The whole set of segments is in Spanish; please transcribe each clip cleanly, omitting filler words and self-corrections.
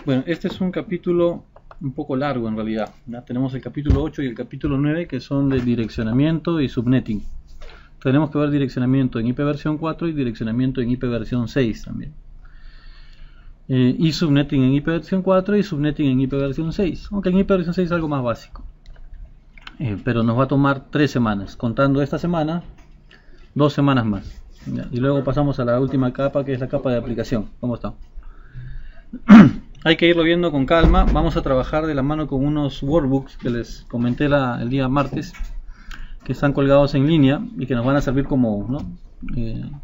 Bueno, este es un capítulo un poco largo en realidad. ¿Ya? Tenemos el capítulo 8 y el capítulo 9 que son de direccionamiento y subnetting. Tenemos que ver direccionamiento en IP versión 4 y direccionamiento en IP versión 6 también. Y subnetting en IP versión 4 y subnetting en IP versión 6. Aunque en IP versión 6 es algo más básico. Pero nos va a tomar 3 semanas. Contando esta semana, 2 semanas más. ¿Ya? Y luego pasamos a la última capa, que es la capa de aplicación. ¿Cómo está? Hay que irlo viendo con calma. Vamos a trabajar de la mano con unos workbooks que les comenté el día martes, que están colgados en línea y que nos van a servir como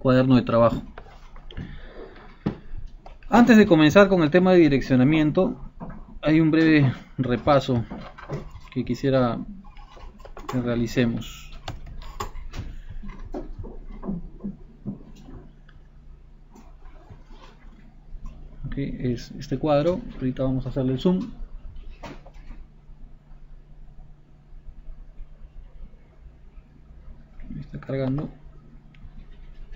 cuaderno de trabajo. Antes de comenzar con el tema de direccionamiento, hay un breve repaso que quisiera que realicemos. Es este cuadro. Ahorita vamos a hacerle el zoom. Está cargando.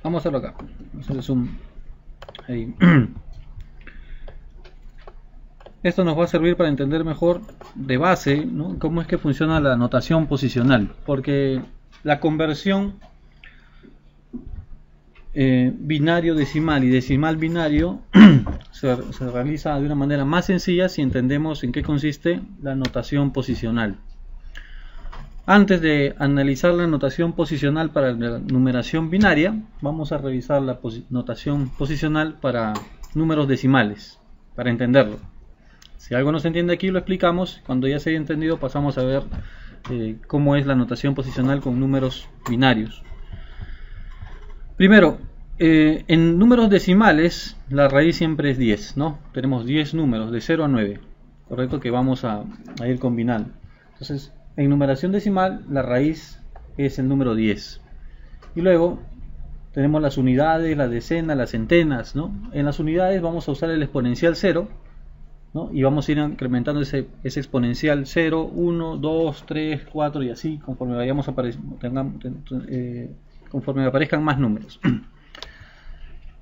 Vamos a hacerlo acá. Vamos a hacerle zoom ahí. Esto nos va a servir para entender mejor de base, ¿no?, cómo es que funciona la notación posicional, porque la conversión binario decimal y decimal binario se realiza de una manera más sencilla si entendemos en qué consiste la notación posicional. Antes de analizar la notación posicional para la numeración binaria, vamos a revisar la notación posicional para números decimales, para entenderlo. Si algo no se entiende aquí, lo explicamos. Cuando ya se haya entendido, pasamos a ver cómo es la notación posicional con números binarios. Primero, en números decimales, la raíz siempre es 10, ¿no? Tenemos 10 números, de 0 a 9, ¿correcto? Que vamos a ir combinando. Entonces, en numeración decimal, la raíz es el número 10. Y luego, tenemos las unidades, las decenas, las centenas, ¿no? En las unidades vamos a usar el exponencial 0, ¿no? Y vamos a ir incrementando ese exponencial 0, 1, 2, 3, 4 y así, conforme vayamos conforme aparezcan más números.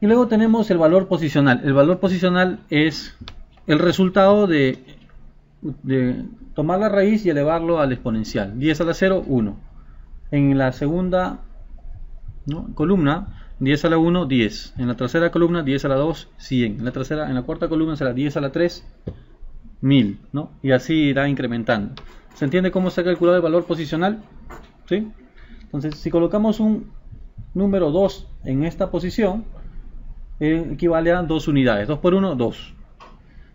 Y luego tenemos el valor posicional. El valor posicional es el resultado de tomar la raíz y elevarlo al exponencial. 10 a la 0, 1. En la segunda, ¿no?, columna, 10 a la 1, 10. En la tercera columna, 10 a la 2, 100. En la cuarta columna será 10 a la 3, 1000, ¿no? Y así irá incrementando. ¿Se entiende cómo se ha calculado el valor posicional? ¿Sí? Entonces, si colocamos un número 2 en esta posición, equivale a 2 unidades. 2 por 1, 2.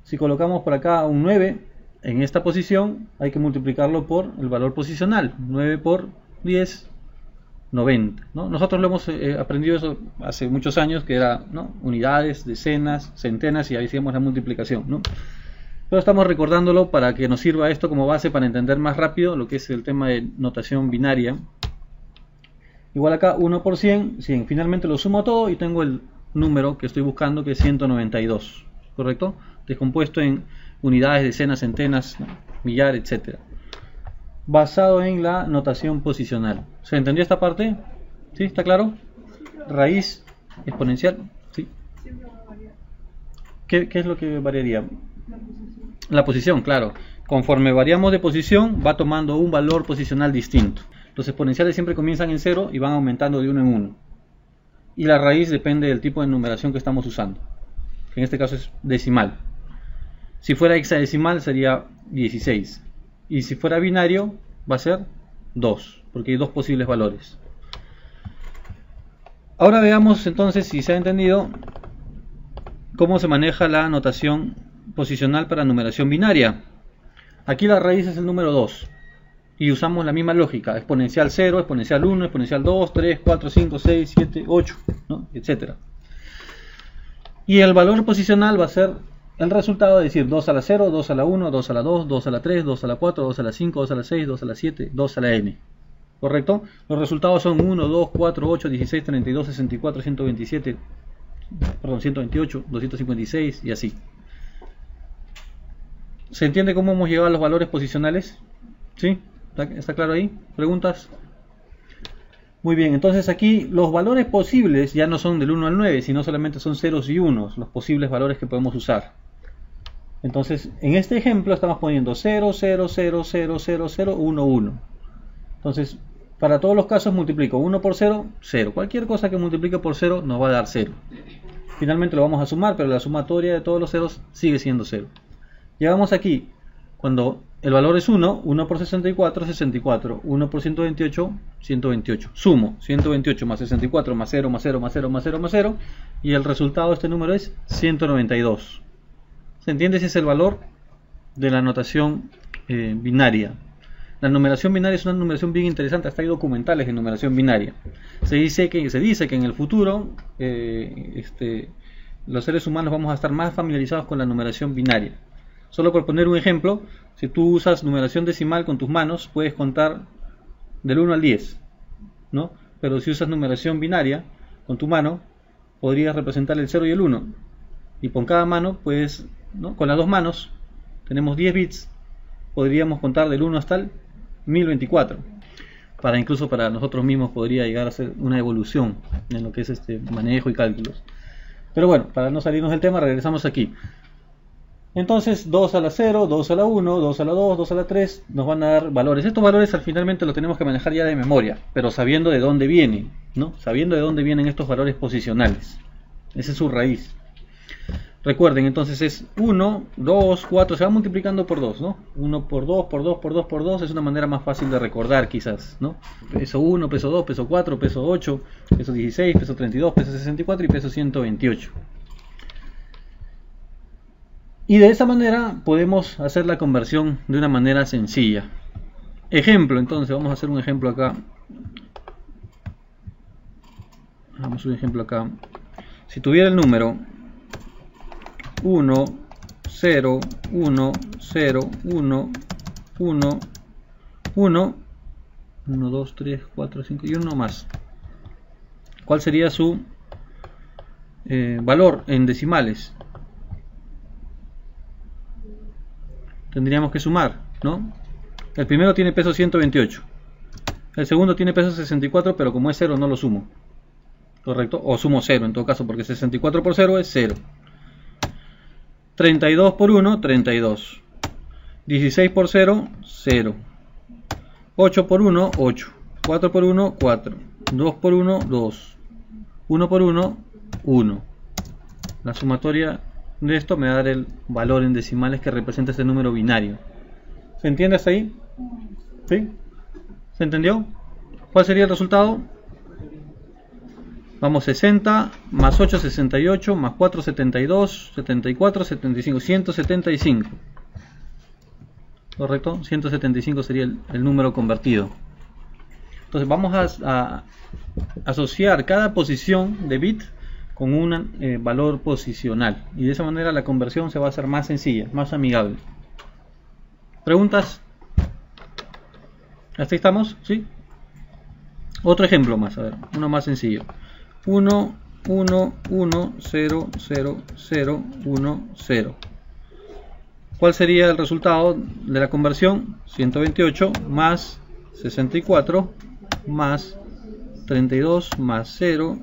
Si colocamos por acá un 9 en esta posición, hay que multiplicarlo por el valor posicional. 9 por 10, 90, ¿no? Nosotros lo hemos aprendido eso hace muchos años, que era, ¿no?, unidades, decenas, centenas, y ahí hacíamos la multiplicación, ¿no? Pero estamos recordándolo para que nos sirva esto como base para entender más rápido lo que es el tema de notación binaria. Igual acá 1 por 100, 100. Finalmente lo sumo todo y tengo el número que estoy buscando, que es 192, ¿correcto? Descompuesto en unidades, decenas, centenas, ¿no?, millar, etcétera. Basado en la notación posicional. ¿Se entendió esta parte? ¿Sí? ¿Está claro? Raíz exponencial. ¿Sí? ¿Qué es lo que variaría? La posición, claro. Conforme variamos de posición, va tomando un valor posicional distinto. Los exponenciales siempre comienzan en 0 y van aumentando de 1 en 1. Y la raíz depende del tipo de numeración que estamos usando, que en este caso es decimal. Si fuera hexadecimal sería 16. Y si fuera binario va a ser 2, porque hay 2 posibles valores. Ahora veamos entonces, si se ha entendido, cómo se maneja la notación posicional para numeración binaria. Aquí la raíz es el número 2. Y usamos la misma lógica, exponencial 0, exponencial 1, exponencial 2, 3, 4, 5, 6, 7, 8, ¿no?, etc. Y el valor posicional va a ser el resultado de decir 2 a la 0, 2 a la 1, 2 a la 2, 2 a la 3, 2 a la 4, 2 a la 5, 2 a la 6, 2 a la 7, 2 a la n. ¿Correcto? Los resultados son 1, 2, 4, 8, 16, 32, 64, 127, perdón, 128, 256 y así. ¿Se entiende cómo hemos llegado a los valores posicionales? ¿Sí? ¿Está claro ahí? ¿Preguntas? Muy bien, entonces aquí los valores posibles ya no son del 1 al 9, sino solamente son ceros y unos, los posibles valores que podemos usar. Entonces, en este ejemplo estamos poniendo 0, 0, 0, 0, 0, 0, 1, 1. Entonces, para todos los casos multiplico 1 por 0, 0. Cualquier cosa que multiplique por 0 nos va a dar 0. Finalmente lo vamos a sumar, pero la sumatoria de todos los ceros sigue siendo 0. Llegamos aquí, cuando el valor es 1, 1 por 64, 64. 1 por 128, 128. Sumo 128 más 64 más 0 más 0 más 0 más 0 más 0. Y el resultado de este número es 192. ¿Se entiende? Ese es el valor de la notación binaria. La numeración binaria es una numeración bien interesante. Hasta hay documentales de numeración binaria. Se dice que en el futuro los seres humanos vamos a estar más familiarizados con la numeración binaria. Solo por poner un ejemplo, si tú usas numeración decimal con tus manos, puedes contar del 1 al 10, ¿no? Pero si usas numeración binaria con tu mano, podrías representar el 0 y el 1. Y con cada mano, pues, ¿no? Con las dos manos, tenemos 10 bits, podríamos contar del 1 hasta el 1024. Incluso para nosotros mismos podría llegar a ser una evolución en lo que es manejo y cálculos. Pero bueno, para no salirnos del tema, regresamos aquí. Entonces 2 a la 0, 2 a la 1, 2 a la 2, 2 a la 3 nos van a dar valores. Estos valores finalmente los tenemos que manejar ya de memoria, pero sabiendo de dónde vienen, ¿no? Sabiendo de dónde vienen estos valores posicionales. Esa es su raíz. Recuerden, entonces es 1, 2, 4, se va multiplicando por 2, ¿no? 1 por 2, por 2, por 2, por 2, es una manera más fácil de recordar quizás, ¿no? Peso 1, peso 2, peso 4, peso 8, peso 16, peso 32, peso 64 y peso 128. Y de esa manera podemos hacer la conversión de una manera sencilla. Ejemplo, entonces vamos a hacer un ejemplo acá. Vamos a un ejemplo acá. Si tuviera el número 1, 0, 1, 0, 1, 1, 1, 1, 2, 3, 4, 5 y 1 más. ¿Cuál sería su valor en decimales? Tendríamos que sumar, ¿no? El primero tiene peso 128. El segundo tiene peso 64, pero como es 0 no lo sumo. ¿Correcto? O sumo 0 en todo caso, porque 64 por 0 es 0. 32 por 1, 32. 16 por 0, 0. 8 por 1, 8. 4 por 1, 4. 2 por 1, 2. 1 por 1, 1. La sumatoria de esto me va a dar el valor en decimales que representa este número binario. ¿Se entiende hasta ahí? ¿Sí? ¿Se entendió? ¿Cuál sería el resultado? Vamos, 60 más 8, 68, más 4, 72, 74, 75, 175. ¿Correcto? 175 sería el número convertido. Entonces vamos a asociar cada posición de bit con un valor posicional. Y de esa manera la conversión se va a hacer más sencilla, más amigable. ¿Preguntas? ¿Hasta ahí estamos? ¿Sí? Otro ejemplo más, a ver, uno más sencillo. 1, 1, 1, 0, 0, 0, 1, 0. ¿Cuál sería el resultado de la conversión? 128 más 64 más 32 más 0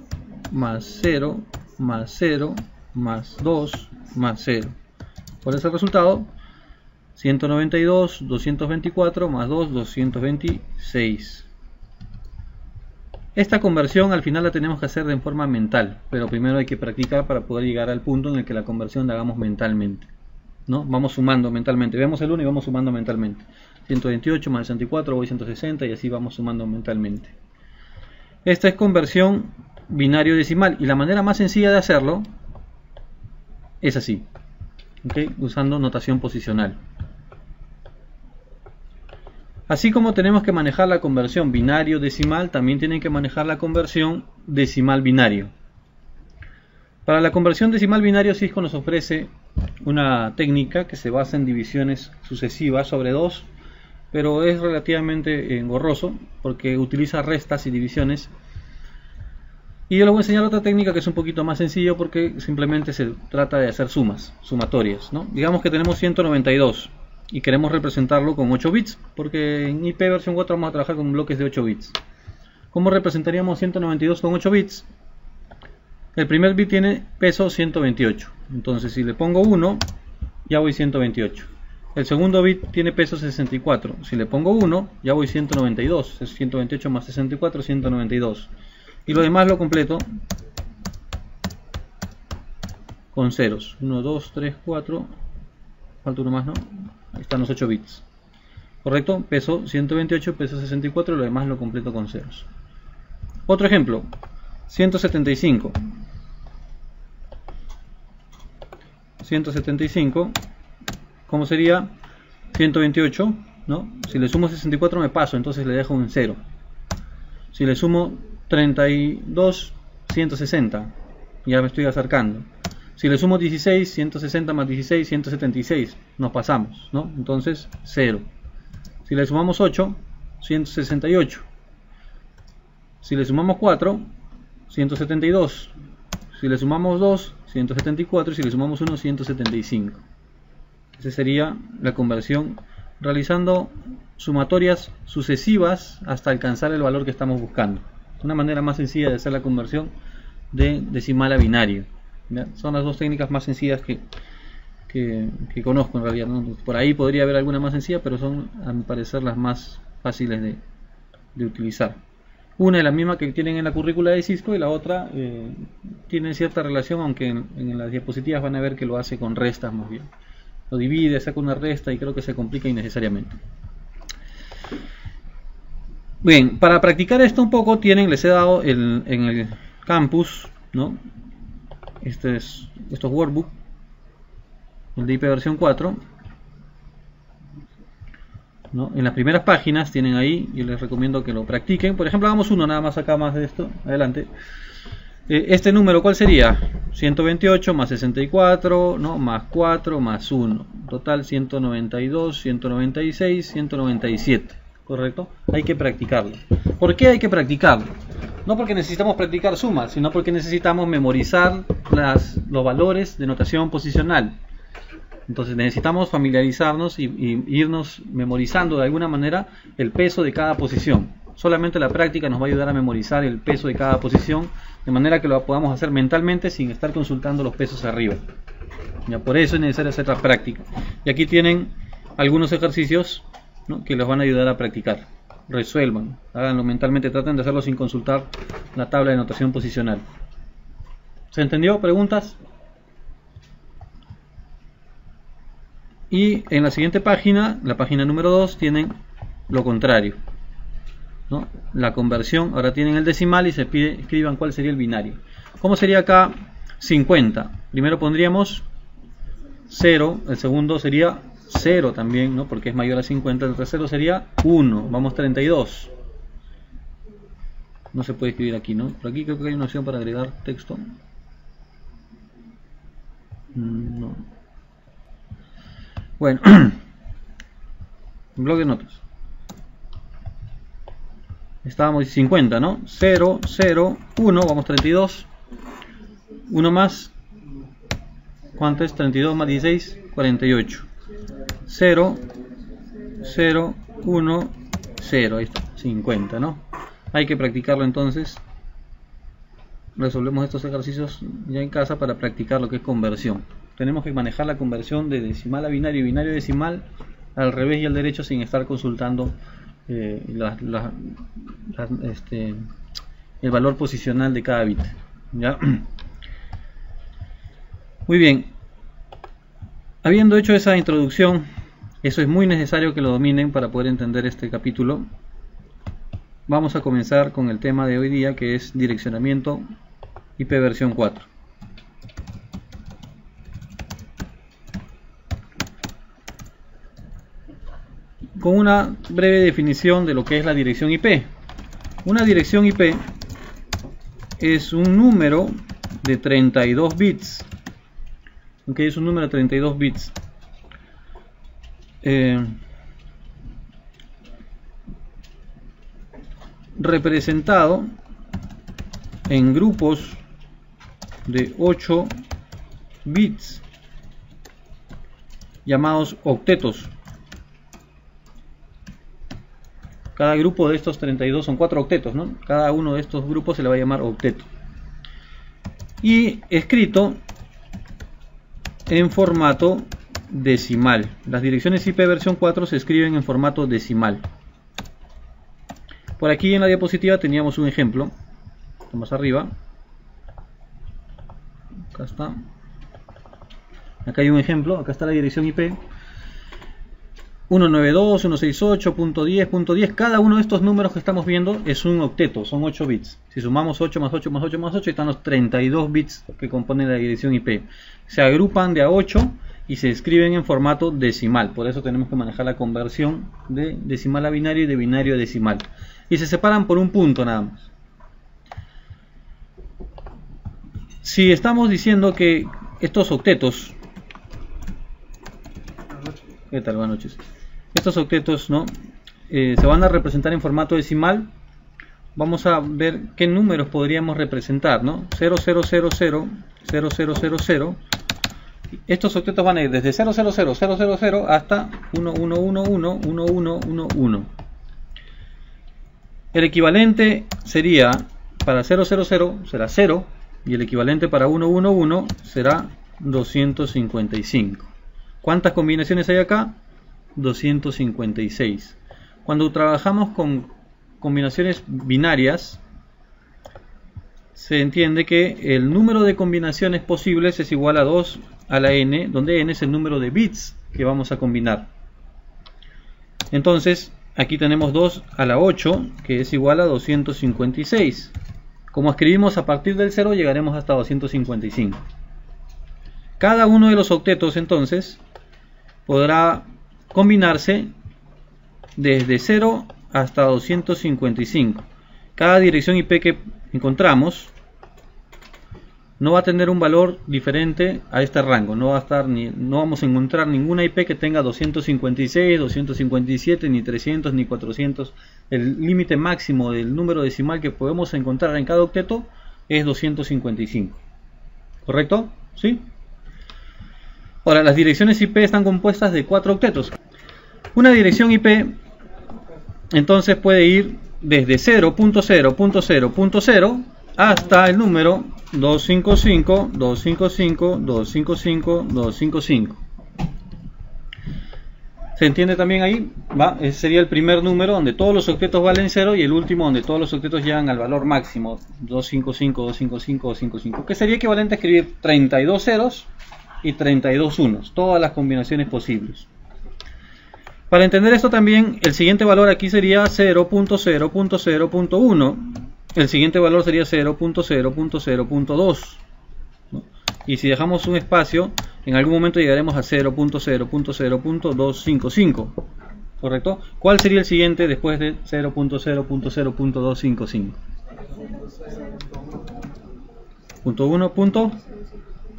más 0 más 0 más 2 más 0. ¿Cuál es el resultado? 192, 224 más 2, 226. Esta conversión al final la tenemos que hacer de forma mental, pero primero hay que practicar para poder llegar al punto en el que la conversión la hagamos mentalmente, ¿no? Vamos sumando mentalmente, vemos el 1 y vamos sumando mentalmente. 128 más 64, voy 160 y así vamos sumando mentalmente. Esta es conversión binario decimal y la manera más sencilla de hacerlo es así, ¿okay? Usando notación posicional. Así como tenemos que manejar la conversión binario decimal, también tienen que manejar la conversión decimal binario. Para la conversión decimal binario, Cisco nos ofrece una técnica que se basa en divisiones sucesivas sobre 2, pero es relativamente engorroso porque utiliza restas y divisiones. Y yo les voy a enseñar otra técnica que es un poquito más sencillo porque simplemente se trata de hacer sumatorias, ¿no? Digamos que tenemos 192 y queremos representarlo con 8 bits, porque en IP versión 4 vamos a trabajar con bloques de 8 bits. ¿Cómo representaríamos 192 con 8 bits? El primer bit tiene peso 128, entonces si le pongo 1, ya voy 128. El segundo bit tiene peso 64. Si le pongo 1, ya voy 192. Es 128 más 64, 192. Y lo demás lo completo con ceros. 1, 2, 3, 4. Falta uno más, ¿no? Ahí están los 8 bits. ¿Correcto? Peso 128, peso 64. Lo demás lo completo con ceros. Otro ejemplo. 175. 175. ¿Cómo sería? 128, ¿no? Si le sumo 64 me paso, entonces le dejo un 0. Si le sumo 32, 160. Ya me estoy acercando. Si le sumo 16, 160 más 16, 176. Nos pasamos, ¿no? Entonces 0. Si le sumamos 8, 168. Si le sumamos 4, 172. Si le sumamos 2, 174. Y si le sumamos 1, 175. Esa sería la conversión realizando sumatorias sucesivas hasta alcanzar el valor que estamos buscando. Una manera más sencilla de hacer la conversión de decimal a binario. ¿Ya? Son las dos técnicas más sencillas que conozco en realidad, ¿no? Por ahí podría haber alguna más sencilla, pero son a mi parecer las más fáciles de utilizar. Una es la misma que tienen en la currícula de Cisco y la otra tiene cierta relación, aunque en las diapositivas van a ver que lo hace con restas más bien. Lo divide, saca una resta y creo que se complica innecesariamente. Bien, para practicar esto un poco les he dado en el campus, ¿no? Estos workbook, el de IP versión 4, ¿no? En las primeras páginas tienen ahí, yo les recomiendo que lo practiquen. Por ejemplo, hagamos uno nada más acá, más de esto, adelante. Este número, ¿cuál sería? 128 más 64, ¿no? Más 4 más 1. Total 192, 196, 197. ¿Correcto? Hay que practicarlo. ¿Por qué hay que practicarlo? No porque necesitamos practicar sumas, sino porque necesitamos memorizar los valores de notación posicional. Entonces necesitamos familiarizarnos y irnos memorizando de alguna manera el peso de cada posición. Solamente la práctica nos va a ayudar a memorizar el peso de cada posición, de manera que lo podamos hacer mentalmente sin estar consultando los pesos arriba. Ya, por eso es necesario hacer la práctica. Y aquí tienen algunos ejercicios, ¿no?, que les van a ayudar a practicar. Resuelvan, háganlo mentalmente, traten de hacerlo sin consultar la tabla de notación posicional. ¿Se entendió? ¿Preguntas? Y en la siguiente página, la página número 2, tienen lo contrario, ¿no? La conversión. Ahora tienen el decimal y se pide escriban cuál sería el binario. ¿Cómo sería acá 50? Primero pondríamos 0, el segundo sería 0 también, ¿no?, porque es mayor a 50. El tercero sería 1. Vamos 32. No se puede escribir aquí, ¿no? Por aquí creo que hay una opción para agregar texto. No. Bueno, blog de notas. Estábamos 50, ¿no? 0, 0, 1, vamos 32. 1 más. ¿Cuánto es? 32 más 16, 48. 0, 0, 1, 0. Ahí está, 50, ¿no? Hay que practicarlo entonces. Resolvemos estos ejercicios ya en casa para practicar lo que es conversión. Tenemos que manejar la conversión de decimal a binario, binario a decimal, al revés y al derecho, sin estar consultando el valor posicional de cada bit. ¿Ya? Muy bien. Habiendo hecho esa introducción, eso es muy necesario que lo dominen para poder entender este capítulo. Vamos a comenzar con el tema de hoy día, que es direccionamiento IP versión 4. Con una breve definición de lo que es la dirección IP. Una dirección IP es un número de 32 bits. Ok, es un número de 32 bits. Representado en grupos de 8 bits llamados octetos. Cada grupo de estos 32 son 4 octetos, ¿no? Cada uno de estos grupos se le va a llamar octeto. Y escrito en formato decimal. Las direcciones IP versión 4 se escriben en formato decimal. Por aquí en la diapositiva teníamos un ejemplo. Más arriba. Acá está. Acá hay un ejemplo. Acá está la dirección IP. 192, 168.10.10. Cada uno de estos números que estamos viendo es un octeto, son 8 bits. Si sumamos 8 más 8 más 8 más 8, están los 32 bits que componen la dirección IP. Se agrupan de a 8 y se escriben en formato decimal. Por eso tenemos que manejar la conversión de decimal a binario y de binario a decimal. Y se separan por un punto nada más. Si estamos diciendo que estos octetos... ¿Qué tal? Buenas noches. Estos octetos, ¿no? Se van a representar en formato decimal. Vamos a ver qué números podríamos representar, ¿no? 0000, estos octetos van a ir desde 000000 hasta 11111111. El equivalente sería para 000 será 0 y el equivalente para 111 será 255. ¿Cuántas combinaciones hay acá? 256. Cuando trabajamos con combinaciones binarias, se entiende que el número de combinaciones posibles es igual a 2 a la n, donde n es el número de bits que vamos a combinar. Entonces, aquí tenemos 2 a la 8, que es igual a 256. Como escribimos a partir del 0, llegaremos hasta 255. Cada uno de los octetos, entonces, podrá combinarse desde 0 hasta 255. Cada dirección IP que encontramos no va a tener un valor diferente a este rango. No vamos a encontrar ninguna IP que tenga 256, 257, ni 300, ni 400. El límite máximo del número decimal que podemos encontrar en cada octeto es 255. ¿Correcto? ¿Sí? Ahora, las direcciones IP están compuestas de 4 octetos. Una dirección IP entonces puede ir desde 0.0.0.0 hasta el número 255.255.255.255. ¿Se entiende también ahí? ¿Va? Ese sería el primer número donde todos los octetos valen 0 y el último donde todos los octetos llegan al valor máximo 255.255.255, que sería equivalente a escribir 32 ceros y 32 unos, todas las combinaciones posibles. Para entender esto también, el siguiente valor aquí sería 0.0.0.1. El siguiente valor sería 0.0.0.2, ¿no? Y si dejamos un espacio, en algún momento llegaremos a 0.0.0.255. ¿Correcto? ¿Cuál sería el siguiente después de 0.0.0.255?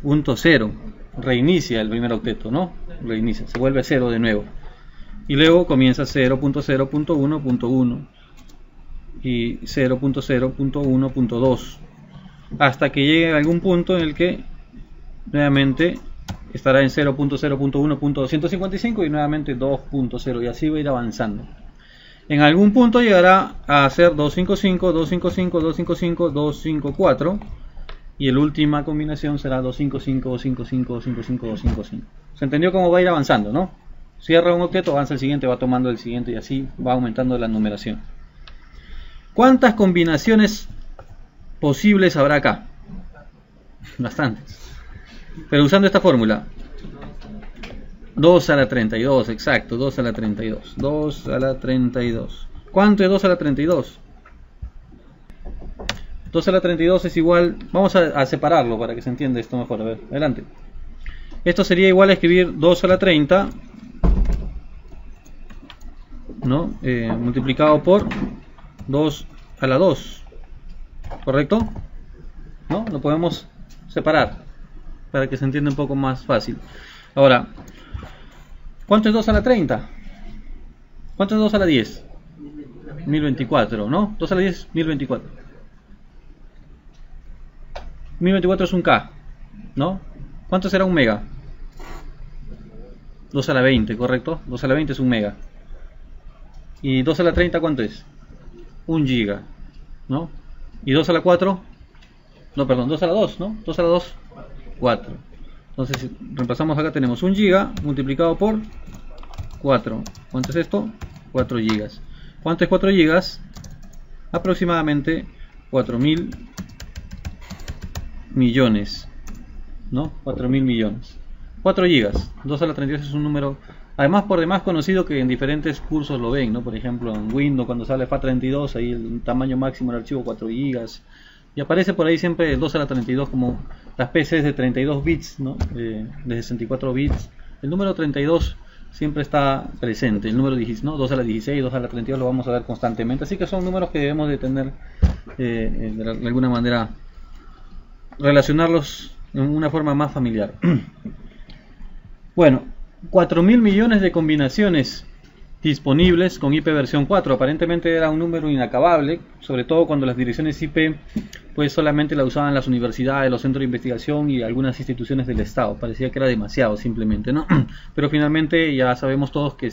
Punto 0. Reinicia el primer octeto, ¿no? Reinicia, se vuelve 0 de nuevo. Y luego comienza 0.0.1.1 y 0.0.1.2 hasta que llegue a algún punto en el que nuevamente estará en 0.0.1.255 y nuevamente 2.0 y así va a ir avanzando. En algún punto llegará a ser 255, 255, 255, 254 y la última combinación será 255, 255, 255, 255. ¿Se entendió cómo va a ir avanzando, no? Cierra un octeto, avanza el siguiente, va tomando el siguiente y así va aumentando la numeración. ¿Cuántas combinaciones posibles habrá acá? Bastantes. Pero usando esta fórmula. 2 a la 32, exacto, 2 a la 32. 2 a la 32. ¿Cuánto es 2 a la 32? 2 a la 32 es igual, vamos a separarlo para que se entienda esto mejor. A ver, adelante. Esto sería igual a escribir 2 a la 30, ¿no? Multiplicado por 2 a la 2. ¿Correcto? ¿No? Lo podemos separar para que se entienda un poco más fácil. Ahora, ¿cuánto es 2 a la 30? ¿Cuánto es 2 a la 10? 1024, ¿no? 2 a la 10, 1024. 1024 es un K, ¿no? ¿Cuánto será un mega? 2 a la 20, ¿correcto? 2 a la 20 es un mega. ¿Y 2 a la 30 cuánto es? 1 giga, ¿no? ¿Y 2 a la 4? No, perdón, 2 a la 2, ¿no? 2 a la 2, 4. Entonces reemplazamos acá, tenemos 1 giga multiplicado por 4. ¿Cuánto es esto? 4 gigas. ¿Cuánto es 4 gigas? Aproximadamente 4.000 millones, ¿no? 4.000 millones. 4 gigas. 2 a la 32 es un número, además por demás conocido, que en diferentes cursos lo ven, ¿no? Por ejemplo en Windows cuando sale FAT32, ahí el tamaño máximo del archivo 4 gigas. Y aparece por ahí siempre el 2 a la 32 como las PCs de 32 bits, ¿no? De 64 bits. El número 32 siempre está presente. El número 10, ¿no? 2 a la 16, 2 a la 32 lo vamos a ver constantemente. Así que son números que debemos de tener, de alguna manera, relacionarlos en una forma más familiar. Bueno, 4.000 millones de combinaciones disponibles con IP versión 4. Aparentemente era un número inacabable, sobre todo cuando las direcciones IP pues solamente la usaban las universidades, los centros de investigación y algunas instituciones del Estado. Parecía que era demasiado simplemente, ¿no? Pero finalmente ya sabemos todos que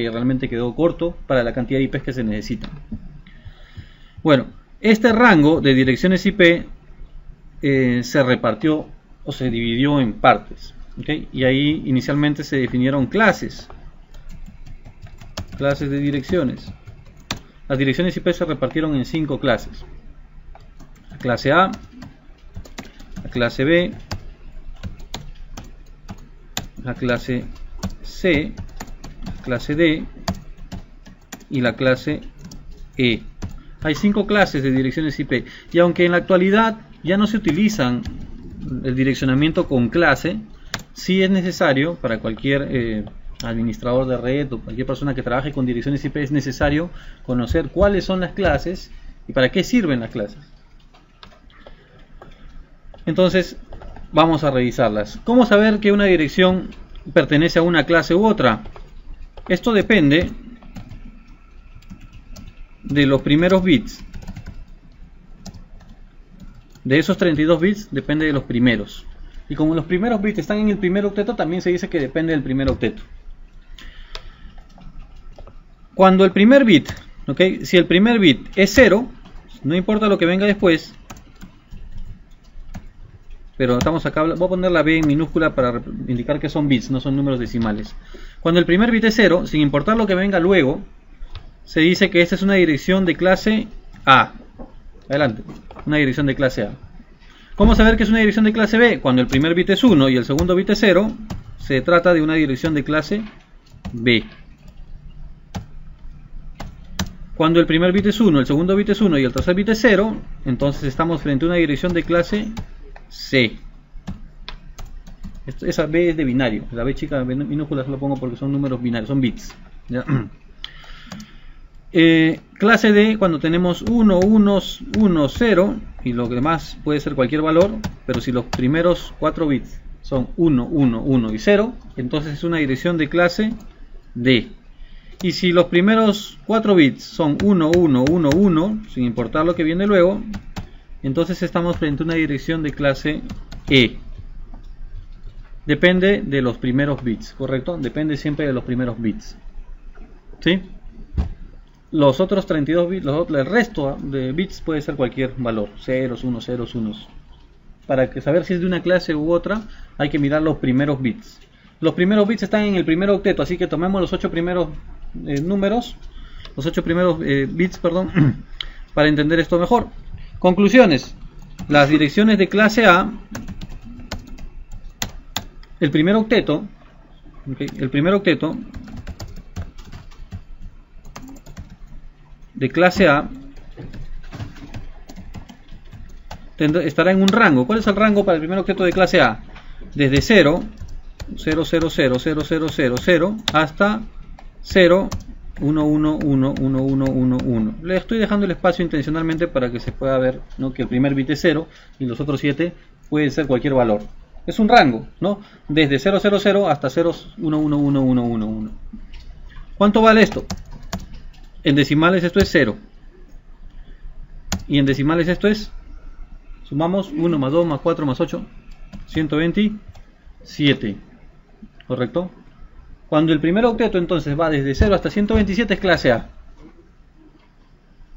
realmente quedó corto para la cantidad de IPs que se necesitan. Bueno, este rango de direcciones IP se repartió o se dividió en partes, ¿okay? Y ahí inicialmente se definieron clases de direcciones. Las direcciones IP se repartieron en 5 clases: la clase A, la clase B, la clase C, la clase D y la clase E. Hay 5 clases de direcciones IP, y aunque en la actualidad ya no se utilizan el direccionamiento con clase, sí es necesario para cualquier administrador de red o cualquier persona que trabaje con direcciones IP, es necesario conocer cuáles son las clases y para qué sirven las clases. Entonces vamos a revisarlas. ¿Cómo saber que una dirección pertenece a una clase u otra? Esto depende de los primeros bits. De esos 32 bits depende de los primeros. Y como los primeros bits están en el primer octeto, también se dice que depende del primer octeto. Cuando el primer bit, ¿okay? Si el primer bit es 0, no importa lo que venga después, pero estamos acá, voy a poner la B en minúscula para indicar que son bits, no son números decimales. Cuando el primer bit es 0, sin importar lo que venga luego, se dice que esta es una dirección de clase A. Adelante, una dirección de clase A. ¿Cómo saber que es una dirección de clase B? Cuando el primer bit es 1 y el segundo bit es 0, se trata de una dirección de clase B. Cuando el primer bit es 1, el segundo bit es 1 y el tercer bit es 0, entonces estamos frente a una dirección de clase C. Esa B es de binario. La B chica minúscula solo pongo porque son números binarios, son bits, ¿ya? Clase D cuando tenemos 1, 1, 1, 0 y lo demás puede ser cualquier valor, pero si los primeros 4 bits son 1, 1, 1 y 0, entonces es una dirección de clase D. Y si los primeros 4 bits son 1, 1, 1, 1, sin importar lo que viene luego, entonces estamos frente a una dirección de clase E. Depende de los primeros bits, ¿correcto? Depende siempre de los primeros bits, ¿sí? Los otros 32 bits, el resto de bits puede ser cualquier valor, ceros, unos, ceros, unos. Para saber si es de una clase u otra, hay que mirar los primeros bits. Los primeros bits están en el primer octeto, así que tomemos los 8 primeros números, los 8 primeros bits, perdón, para entender esto mejor. Conclusiones: las direcciones de clase A, el primer octeto, ¿okay? El primer octeto de clase A estará en un rango. ¿Cuál es el rango para el primer octeto de clase A? Desde 0, 0, 0, 0, 0, 0, 0, 0 hasta 0, 1, 1, 1, 1, 1, 1, 1. Le estoy dejando el espacio intencionalmente para que se pueda ver, ¿no?, que el primer bit es 0 y los otros 7 pueden ser cualquier valor. Es un rango, ¿no? Desde 0, 0, 0 hasta 0, 1, 1, 1, 1, 1, 1. ¿Cuánto vale esto? En decimales esto es 0. Y en decimales esto es, sumamos 1 más 2 más 4 más 8, 127. ¿Correcto? Cuando el primer octeto entonces va desde 0 hasta 127 es clase A.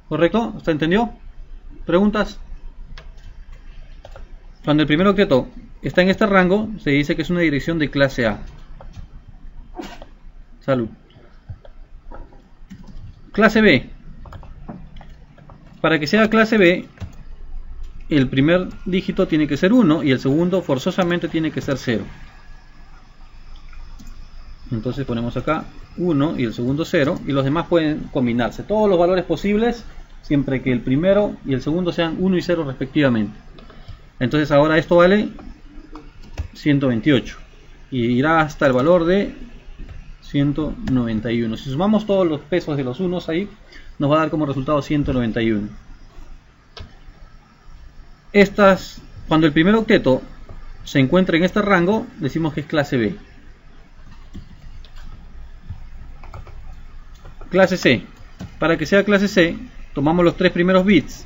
¿Correcto? ¿Usted entendió? ¿Preguntas? Cuando el primer octeto está en este rango, se dice que es una dirección de clase A. Salud. Clase B. Para que sea clase B, el primer dígito tiene que ser 1 y el segundo forzosamente tiene que ser 0. Entonces ponemos acá 1 y el segundo 0, y los demás pueden combinarse. Todos los valores posibles, siempre que el primero y el segundo sean 1 y 0 respectivamente. Entonces ahora esto vale 128 y irá hasta el valor de 191. Si sumamos todos los pesos de los unos ahí, nos va a dar como resultado 191. Cuando el primer octeto se encuentra en este rango, decimos que es clase B. Clase C. Para que sea clase C, tomamos los tres primeros bits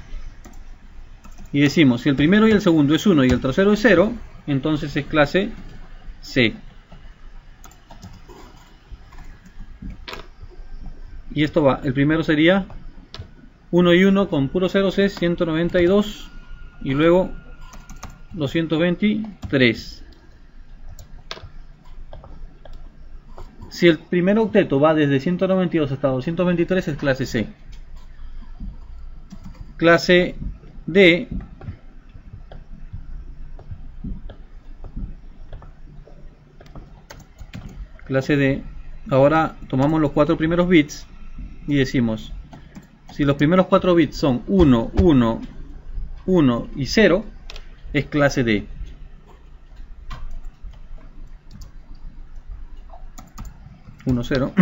y decimos, si el primero y el segundo es 1 y el tercero es 0, entonces es clase C. Y esto va, el primero sería 1 y 1 con puro 0C, 192, y luego 223. Si el primer octeto va desde 192 hasta 223, es clase C. Clase D. Clase D. Ahora tomamos los cuatro primeros bits y decimos, si los primeros 4 bits son 1, 1, 1 y 0, es clase D. Uno, 0.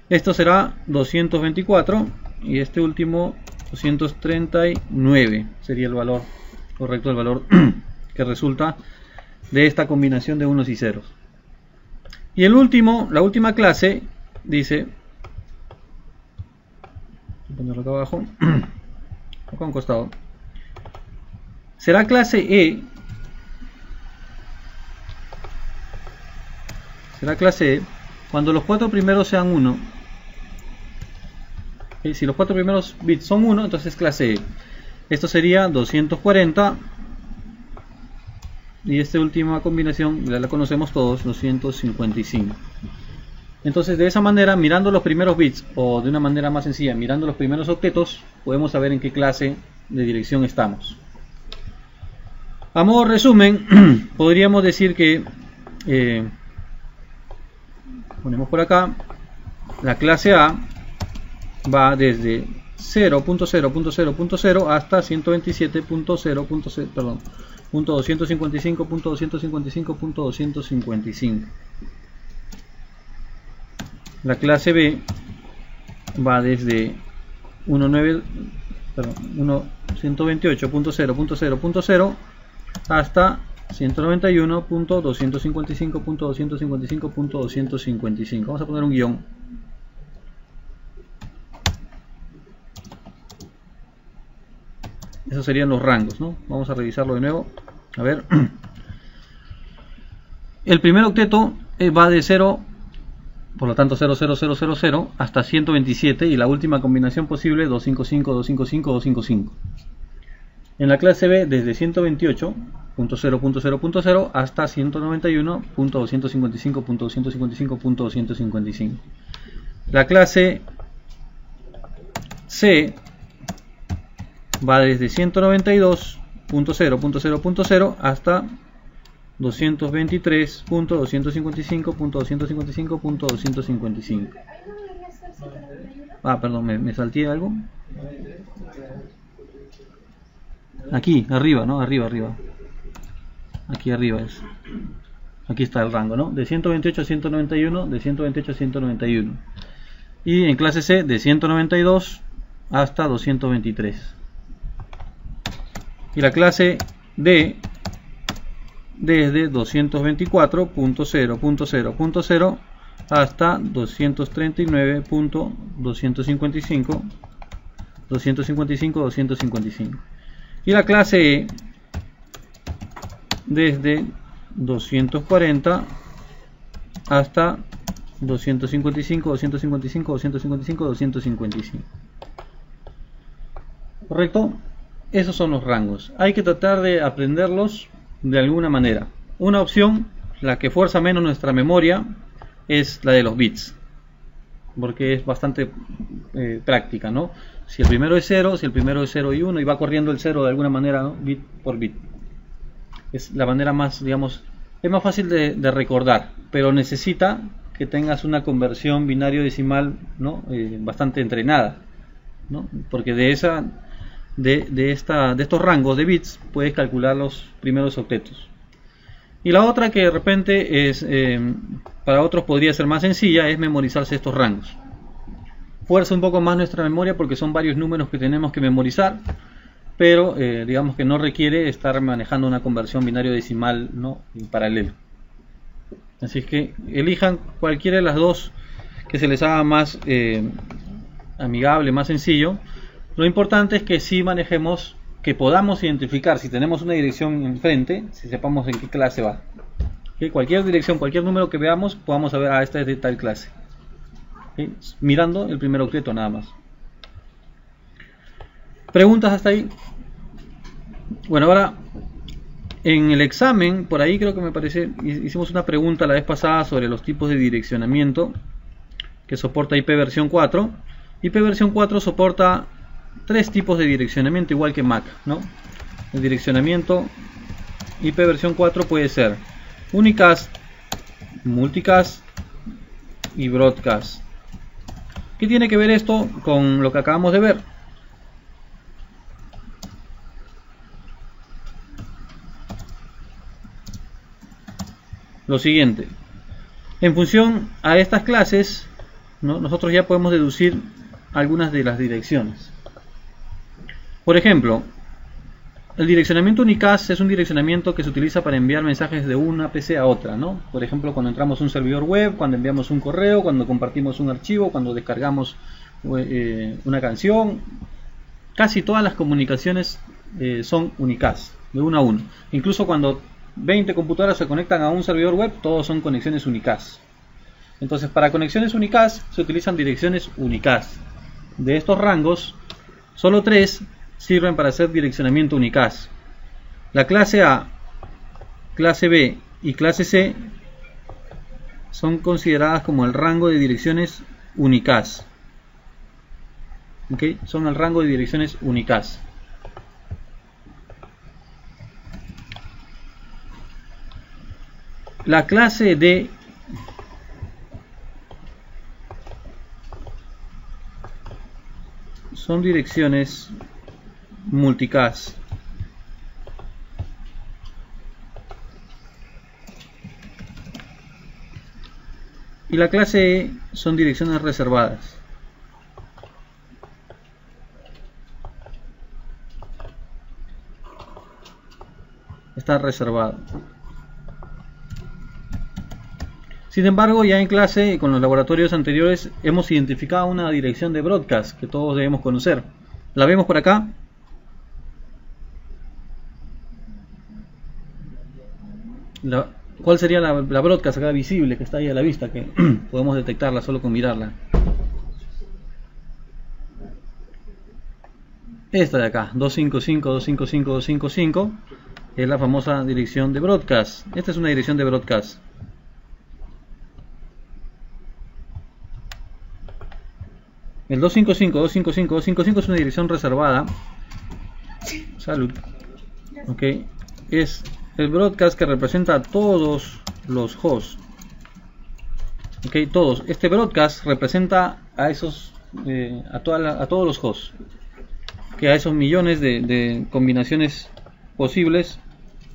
Esto será 224 y este último 239 sería el valor correcto, el valor que resulta de esta combinación de unos y ceros. Y el último, la última clase dice, voy a ponerlo acá abajo, acá a un costado, será clase E. Será clase E cuando los cuatro primeros sean 1. Si los cuatro primeros bits son 1, entonces es clase E. Esto sería 240. Y esta última combinación ya la conocemos todos, 255. Entonces de esa manera, mirando los primeros bits, o de una manera más sencilla, mirando los primeros octetos, podemos saber en qué clase de dirección estamos. A modo de resumen, podríamos decir que ponemos por acá, la clase A va desde 0.0.0.0 hasta 127.0.0, perdón, .255.255.255. La clase B va desde 128.0.0.0 hasta 191.255.255.255. Vamos a poner un guión. Esos serían los rangos, ¿no? Vamos a revisarlo de nuevo. A ver. El primer octeto va de 0, por lo tanto 00000 hasta 127, y la última combinación posible 255, 255, 255. En la clase B desde 128.0.0.0 hasta 191.255.255.255. La clase C va desde 192.0.0.0 hasta 223.255.255.255. Ah, perdón, me salté algo. Aquí, arriba, ¿no? Arriba. Aquí arriba es. Aquí está el rango, ¿no? De 128 a 191, de 128 a 191. Y en clase C, de 192 hasta 223. Y la clase D, desde 224.0.0.0 hasta 239.255, 255. Y la clase E, desde 240 hasta 255, 255, 255, 255. ¿Correcto? Esos son los rangos. Hay que tratar de aprenderlos de alguna manera. Una opción, la que fuerza menos nuestra memoria, es la de los bits, porque es bastante práctica, ¿no? Si el primero es 0, si el primero es 0 y 1 y va corriendo el 0 de alguna manera, ¿no? Bit por bit. Es la manera más, digamos, es más fácil de recordar, pero necesita que tengas una conversión binario decimal, ¿no? Bastante entrenada, ¿no? Porque de estos rangos de bits puedes calcular los primeros octetos. Y la otra, que de repente es para otros podría ser más sencilla, es memorizarse estos rangos. Fuerza un poco más nuestra memoria porque son varios números que tenemos que memorizar, pero digamos que no requiere estar manejando una conversión binario decimal, ¿no? En paralelo. Así es que elijan cualquiera de las dos que se les haga más amigable, más sencillo. Lo importante es que sí manejemos, que podamos identificar si tenemos una dirección enfrente, si sepamos en qué clase va. ¿Okay? Cualquier dirección, cualquier número que veamos, podamos saber, esta es de tal clase. ¿Okay? Mirando el primer octeto nada más. ¿Preguntas hasta ahí? Bueno, ahora en el examen, por ahí creo que me parece, hicimos una pregunta la vez pasada sobre los tipos de direccionamiento que soporta IP versión 4. IP versión 4 soporta 3 tipos de direccionamiento, igual que Mac, ¿no? El direccionamiento IP versión 4 puede ser unicast, multicast y broadcast. ¿Qué tiene que ver esto con lo que acabamos de ver? Lo siguiente, en función a estas clases, ¿no? Nosotros ya podemos deducir algunas de las direcciones. Por ejemplo, el direccionamiento unicast es un direccionamiento que se utiliza para enviar mensajes de una PC a otra, ¿no? Por ejemplo, cuando entramos a un servidor web, cuando enviamos un correo, cuando compartimos un archivo, cuando descargamos una canción. Casi todas las comunicaciones son unicast, de uno a uno. Incluso cuando 20 computadoras se conectan a un servidor web, todos son conexiones unicast. Entonces, para conexiones unicast se utilizan direcciones unicast. De estos rangos, solo 3 sirven para hacer direccionamiento unicast. La clase A, clase B y clase C son consideradas como el rango de direcciones unicast. ¿Okay? Son el rango de direcciones unicast. La clase D son direcciones multicast. Y la clase E son direcciones reservadas. Está reservado. Sin embargo, ya en clase, con los laboratorios anteriores, hemos identificado una dirección de broadcast que todos debemos conocer. ¿La vemos por acá? ¿Cuál sería la broadcast acá visible, que está ahí a la vista, que podemos detectarla solo con mirarla? Esta de acá, 255.255.255, es la famosa dirección de broadcast. Esta es una dirección de broadcast. El 255.255.255 es una dirección reservada. Salud. Ok. Es el broadcast que representa a todos los hosts. Ok, todos. Este broadcast representa a esos, a todos los hosts. Que a esos millones de combinaciones posibles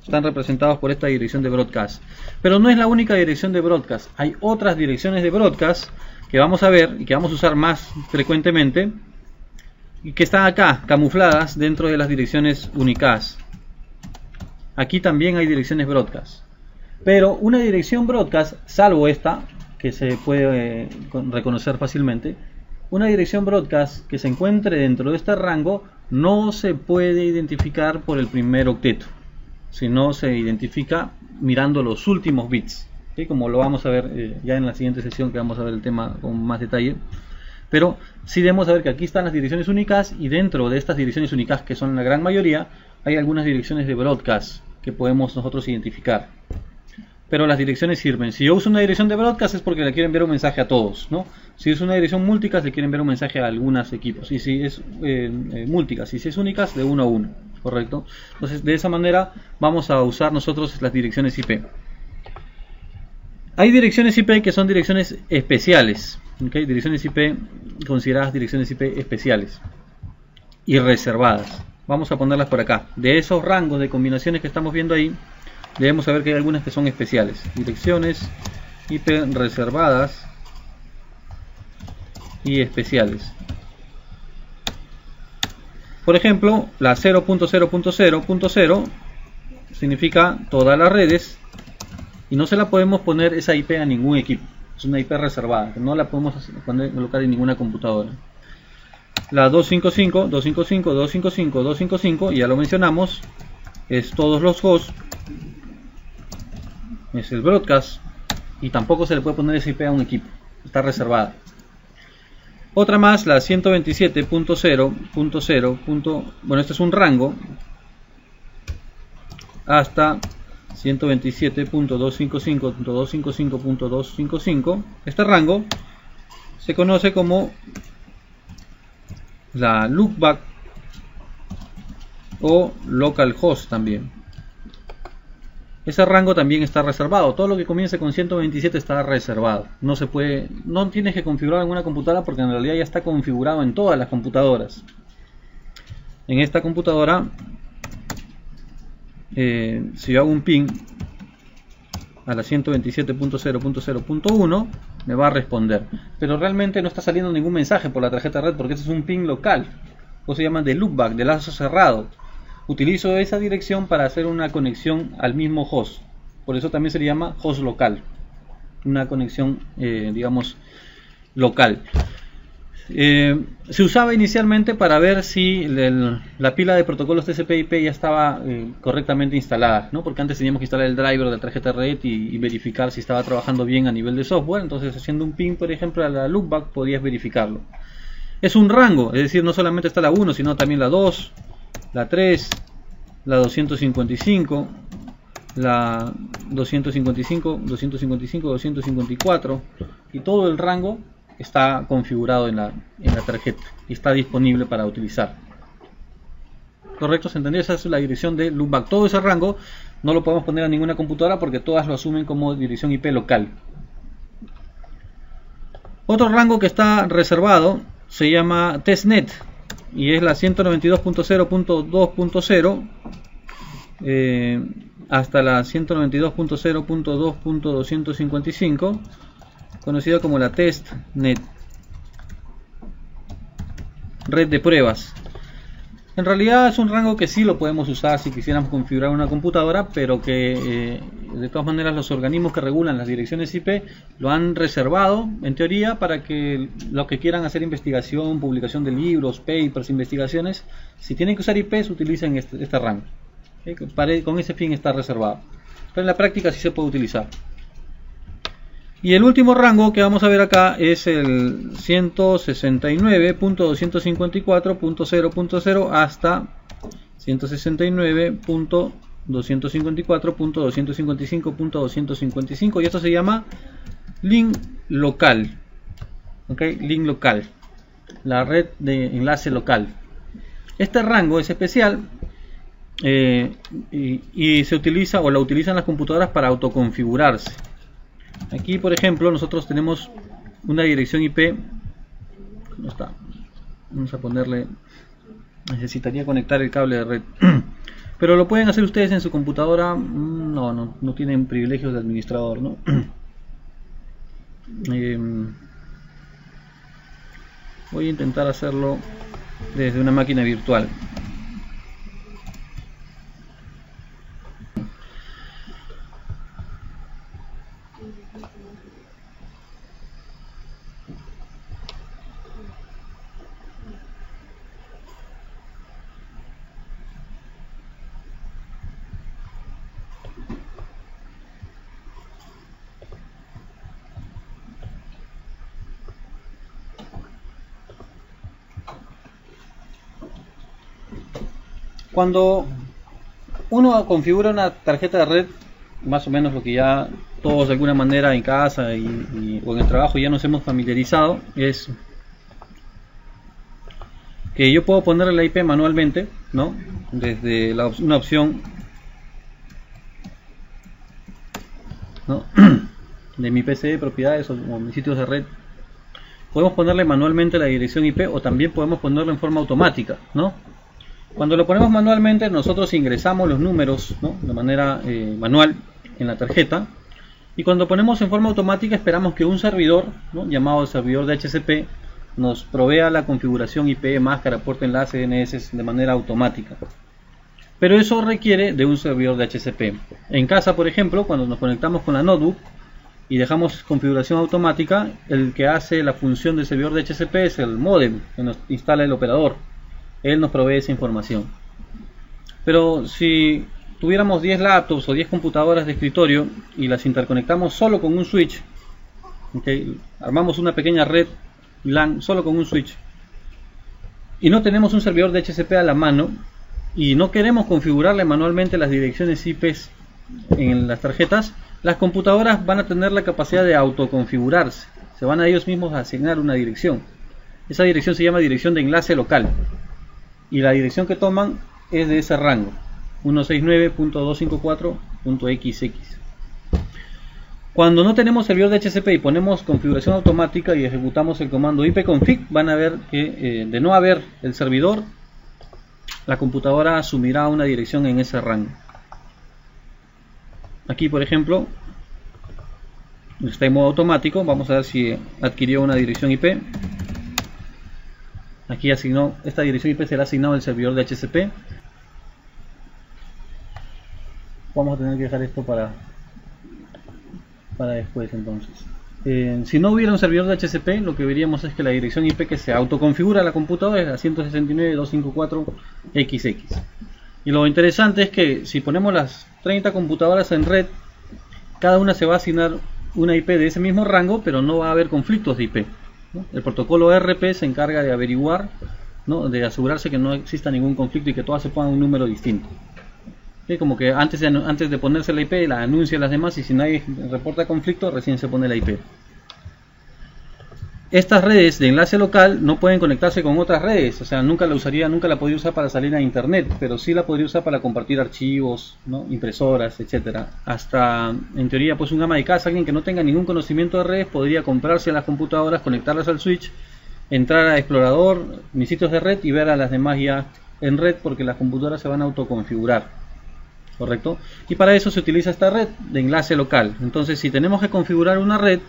están representados por esta dirección de broadcast. Pero no es la única dirección de broadcast. Hay otras direcciones de broadcast que vamos a ver y que vamos a usar más frecuentemente y que están acá camufladas dentro de las direcciones unicast. Aquí también hay direcciones broadcast, pero una dirección broadcast, salvo esta que se puede reconocer fácilmente, una dirección broadcast que se encuentre dentro de este rango no se puede identificar por el primer octeto, sino se identifica mirando los últimos bits. ¿Sí? Como lo vamos a ver ya en la siguiente sesión, que vamos a ver el tema con más detalle. Pero sí debemos saber que aquí están las direcciones unicast, y dentro de estas direcciones unicast, que son la gran mayoría, hay algunas direcciones de broadcast. que podemos nosotros identificar. Pero las direcciones sirven. Si yo uso una dirección de broadcast es porque le quieren enviar un mensaje a todos, ¿no? Si es una dirección multicast le quieren enviar un mensaje a algunos equipos. Y si es multicast, y si es únicast, de uno a uno, ¿correcto? Entonces de esa manera vamos a usar nosotros las direcciones IP. Hay direcciones IP que son direcciones especiales, ¿okay? Direcciones IP consideradas direcciones IP especiales y reservadas. Vamos a ponerlas por acá. De esos rangos de combinaciones que estamos viendo ahí, debemos saber que hay algunas que son especiales. Direcciones IP reservadas y especiales. Por ejemplo, la 0.0.0.0 significa todas las redes y no se la podemos poner esa IP a ningún equipo. Es una IP reservada, que no la podemos colocar en ninguna computadora. La 255, 255, 255, 255, ya lo mencionamos, es todos los hosts, es el broadcast, y tampoco se le puede poner esa IP a un equipo, está reservada. Otra más, la 127.0.0. Bueno, este es un rango hasta 127.255.255.255. Este rango se conoce como la loopback o localhost también. Ese rango también está reservado. Todo lo que comience con 127 está reservado. No se puede, no tienes que configurar en una computadora porque en realidad ya está configurado en todas las computadoras. En esta computadora, si yo hago un ping a la 127.0.0.1, me va a responder. Pero realmente no está saliendo ningún mensaje por la tarjeta red porque este es un ping local. O se llama de loopback, de lazo cerrado. Utilizo esa dirección para hacer una conexión al mismo host. Por eso también se le llama host local. Una conexión, digamos, local. Se usaba inicialmente para ver si la pila de protocolos TCP/IP ya estaba correctamente instalada, ¿no? Porque antes teníamos que instalar el driver de la tarjeta red y verificar si estaba trabajando bien a nivel de software. Entonces, haciendo un ping, por ejemplo, a la loopback, podías verificarlo. Es un rango, es decir, no solamente está la 1, sino también la 2, la 3, la 255, la 255, 255, 254 y todo el rango está configurado en la tarjeta y está disponible para utilizar. ¿Correcto? ¿Se entendió? Esa es la dirección de loopback. Todo ese rango no lo podemos poner a ninguna computadora porque todas lo asumen como dirección IP local. Otro rango que está reservado se llama testnet y es la 192.0.2.0 hasta la 192.0.2.255, conocida como la testnet, red de pruebas. En realidad es un rango que sí lo podemos usar si quisiéramos configurar una computadora, pero que de todas maneras los organismos que regulan las direcciones IP lo han reservado en teoría para que los que quieran hacer investigación, publicación de libros, papers, investigaciones, si tienen que usar IPs utilicen este rango. Con ese fin está reservado, pero en la práctica sí se puede utilizar. Y el último rango que vamos a ver acá es el 169.254.0.0 hasta 169.254.255.255 y esto se llama link local. ¿Okay? Link local, la red de enlace local. Este rango es especial y se utiliza o la utilizan las computadoras para autoconfigurarse. Aquí, por ejemplo, nosotros tenemos una dirección IP. ¿Dónde está? Vamos a ponerle. Necesitaría conectar el cable de red. Pero lo pueden hacer ustedes en su computadora. No tienen privilegios de administrador, ¿no? Voy a intentar hacerlo desde una máquina virtual. Cuando uno configura una tarjeta de red, más o menos lo que ya todos de alguna manera en casa o en el trabajo ya nos hemos familiarizado, es que yo puedo ponerle la IP manualmente, ¿no? Desde una opción, ¿no? de mi PC de propiedades o mis sitios de red. Podemos ponerle manualmente la dirección IP o también podemos ponerlo en forma automática, ¿no? Cuando lo ponemos manualmente, nosotros ingresamos los números, ¿no? de manera manual en la tarjeta, y cuando ponemos en forma automática esperamos que un servidor, ¿no? llamado servidor de DHCP nos provea la configuración IP, máscara, puerto, enlace, DNS de manera automática. Pero eso requiere de un servidor de DHCP. En casa, por ejemplo, cuando nos conectamos con la notebook y dejamos configuración automática, el que hace la función de servidor de DHCP es el módem que nos instala el operador. Él nos provee esa información. Pero si tuviéramos 10 laptops o 10 computadoras de escritorio y las interconectamos solo con un switch, ¿okay? Armamos una pequeña red LAN solo con un switch y no tenemos un servidor de DHCP a la mano y no queremos configurarle manualmente las direcciones IP en las tarjetas, las computadoras van a tener la capacidad de autoconfigurarse. Se van a ellos mismos a asignar una dirección. Esa dirección se llama dirección de enlace local y la dirección que toman es de ese rango, 169.254.xx. Cuando no tenemos servidor de DHCP y ponemos configuración automática y ejecutamos el comando ipconfig, van a ver que de no haber el servidor, la computadora asumirá una dirección en ese rango. Aquí, por ejemplo, está en modo automático. Vamos a ver si adquirió una dirección IP. Aquí asignó, esta dirección IP será asignado al servidor de DHCP. Vamos a tener que dejar esto para después entonces. Si no hubiera un servidor de DHCP, lo que veríamos es que la dirección IP que se autoconfigura la computadora es la 169.254.xx. Y lo interesante es que si ponemos las 30 computadoras en red, cada una se va a asignar una IP de ese mismo rango, pero no va a haber conflictos de IP, ¿no? El protocolo RP se encarga de averiguar, ¿no? de asegurarse que no exista ningún conflicto y que todas se pongan un número distinto. Como que antes de ponerse la IP la anuncia a las demás y si nadie reporta conflicto recién se pone la IP. Estas redes de enlace local no pueden conectarse con otras redes, o sea, nunca la podría usar para salir a internet, pero sí la podría usar para compartir archivos, ¿no? impresoras, etcétera. Hasta en teoría pues un ama de casa, alguien que no tenga ningún conocimiento de redes, podría comprarse las computadoras, conectarlas al switch, entrar a Explorador, mis sitios de red y ver a las demás ya en red, porque las computadoras se van a autoconfigurar. ¿Correcto? Y para eso se utiliza esta red de enlace local. Entonces, si tenemos que configurar una red,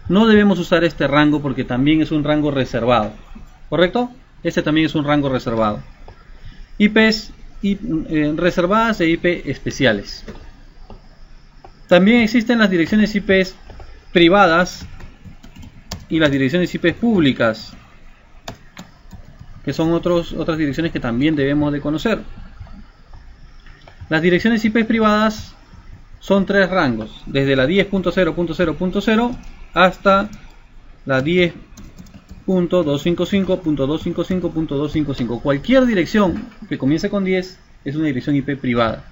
no debemos usar este rango porque también es un rango reservado. ¿Correcto? Este también es un rango reservado. IPs reservadas e IP especiales. También existen las direcciones IPs privadas y las direcciones IP públicas, que son otras direcciones que también debemos de conocer. Las direcciones IP privadas son tres rangos, desde la 10.0.0.0 hasta la 10.255.255.255. Cualquier dirección que comience con 10 es una dirección IP privada.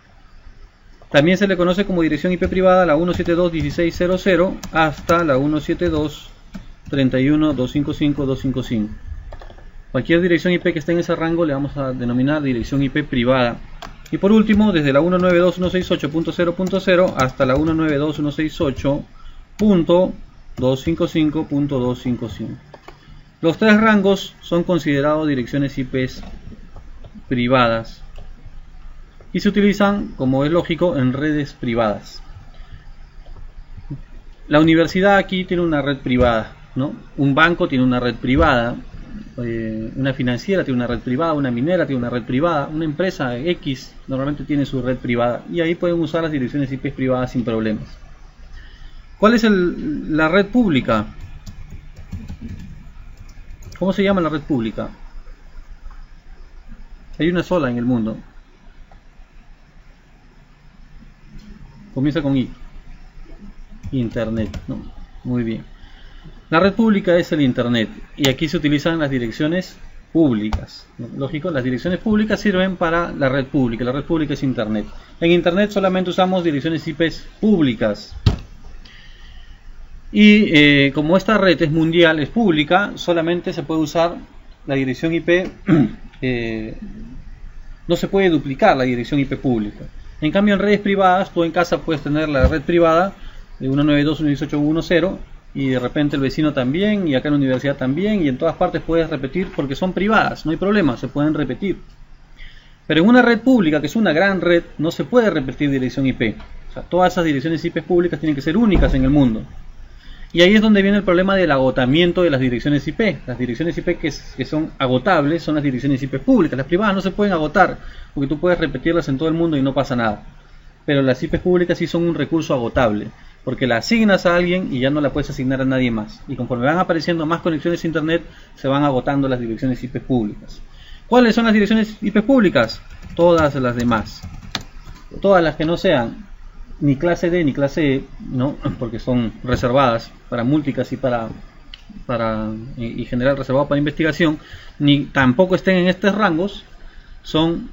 También se le conoce como dirección IP privada la 172.16.00 hasta la 172.31.255.255. Cualquier dirección IP que esté en ese rango le vamos a denominar dirección IP privada. Y por último, desde la 192.168.0.0 hasta la 192.168.255.255. Los tres rangos son considerados direcciones IP privadas y se utilizan, como es lógico, en redes privadas. La universidad aquí tiene una red privada, ¿no? Un banco tiene una red privada. Una financiera tiene una red privada, una minera tiene una red privada, una empresa X normalmente tiene su red privada y ahí pueden usar las direcciones IP privadas sin problemas. ¿Cuál es la red pública? ¿Cómo se llama la red pública? Hay una sola en el mundo. Comienza con I. Internet, ¿no? Muy bien. La red pública es el Internet y aquí se utilizan las direcciones públicas. Lógico, las direcciones públicas sirven para la red pública. La red pública es Internet. En Internet solamente usamos direcciones IP públicas. Y como esta red es mundial, es pública, solamente se puede usar la dirección IP, no se puede duplicar la dirección IP pública. En cambio, en redes privadas, tú en casa puedes tener la red privada de 192.168.1.0 y de repente el vecino también, y acá en la universidad también, y en todas partes puedes repetir porque son privadas, no hay problema, se pueden repetir. Pero en una red pública, que es una gran red, no se puede repetir dirección IP. O sea, todas esas direcciones IP públicas tienen que ser únicas en el mundo. Y ahí es donde viene el problema del agotamiento de las direcciones IP. Las direcciones IP que son agotables son las direcciones IP públicas. Las privadas no se pueden agotar, porque tú puedes repetirlas en todo el mundo y no pasa nada. Pero las IP públicas sí son un recurso agotable, porque la asignas a alguien y ya no la puedes asignar a nadie más. Y conforme van apareciendo más conexiones a Internet, se van agotando las direcciones IP públicas. ¿Cuáles son las direcciones IP públicas? Todas las demás. Todas las que no sean ni clase D ni clase E, ¿no? Porque son reservadas para multicast y general reservado para investigación, ni tampoco estén en estos rangos, son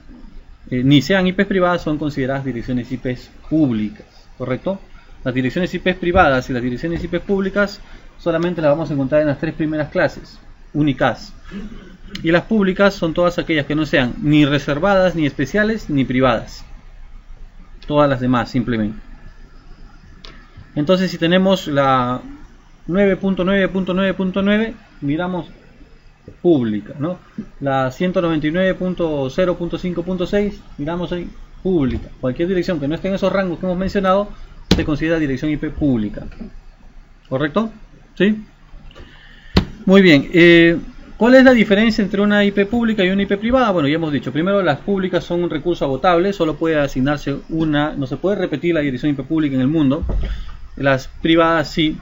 ni sean IPs privadas, son consideradas direcciones IPs públicas, ¿correcto? Las direcciones IPs privadas y las direcciones IPs públicas solamente las vamos a encontrar en las tres primeras clases, únicas. Y las públicas son todas aquellas que no sean ni reservadas, ni especiales, ni privadas. Todas las demás simplemente. Entonces, si tenemos la 9.9.9.9, miramos pública, ¿no? La 199.0.5.6, miramos ahí pública. Cualquier dirección que no esté en esos rangos que hemos mencionado se considera dirección IP pública. ¿Correcto? ¿Sí? Muy bien. ¿Cuál es la diferencia entre una IP pública y una IP privada? Bueno, ya hemos dicho, primero las públicas son un recurso agotable, solo puede asignarse una, no se puede repetir la dirección IP pública en el mundo. Las privadas sí.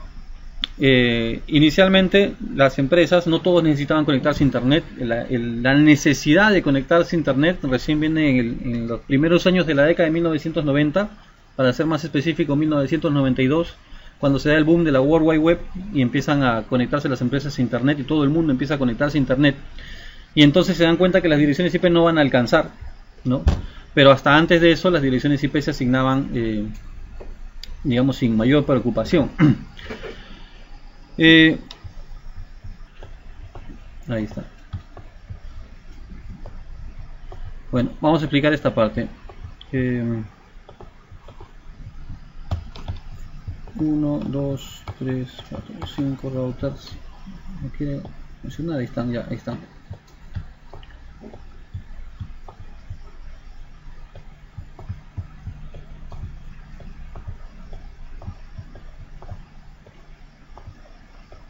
Inicialmente las empresas, no todos necesitaban conectarse a Internet. La necesidad de conectarse a Internet recién viene en los primeros años de la década de 1990, para ser más específico 1992, cuando se da el boom de la World Wide Web y empiezan a conectarse las empresas a Internet y todo el mundo empieza a conectarse a Internet, y entonces se dan cuenta que las direcciones IP no van a alcanzar, ¿no? Pero hasta antes de eso las direcciones IP se asignaban digamos sin mayor preocupación. Ahí está. Bueno, vamos a explicar esta parte. 1, 2, 3, 4, 5 routers. No quiere mencionar, ahí están, ya, ahí están.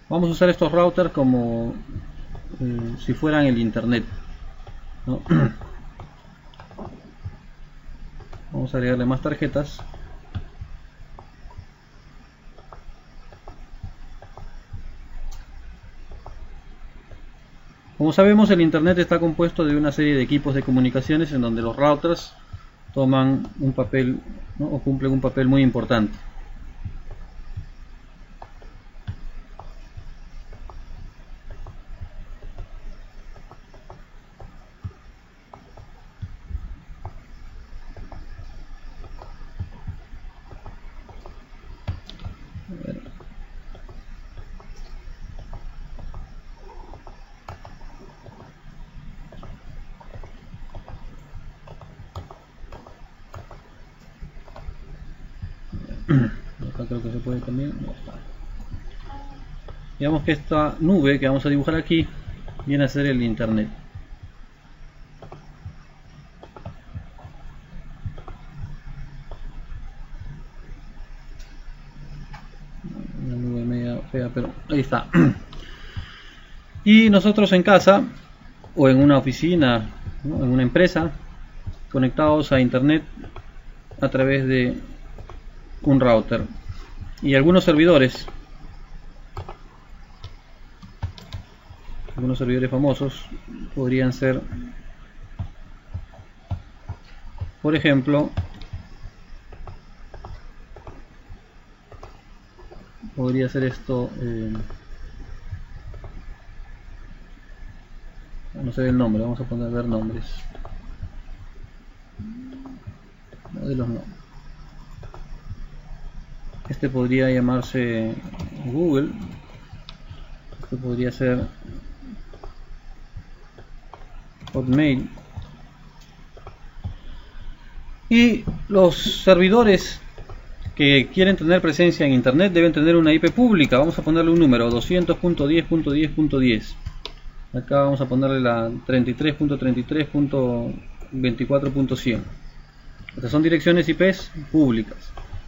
Vamos a usar estos routers como si fueran el Internet, ¿no? Vamos a agregarle más tarjetas. Como sabemos, el Internet está compuesto de una serie de equipos de comunicaciones en donde los routers toman un papel, ¿no? O cumplen un papel muy importante. Acá creo que se puede también. Digamos que esta nube que vamos a dibujar aquí viene a ser el Internet. Una nube media fea, pero ahí está. Y nosotros en casa o en una oficina, ¿no? En una empresa, conectados a Internet a través de un router y algunos servidores famosos podrían ser, por ejemplo, podría ser esto, no sé el nombre, vamos a poner ver nombres. Modelos no. Este podría llamarse Google. Este podría ser Hotmail. Y los servidores que quieren tener presencia en internet deben tener una IP pública. Vamos a ponerle un número, 200.10.10.10. Acá vamos a ponerle la 33.33.24.100. Estas son direcciones IP públicas.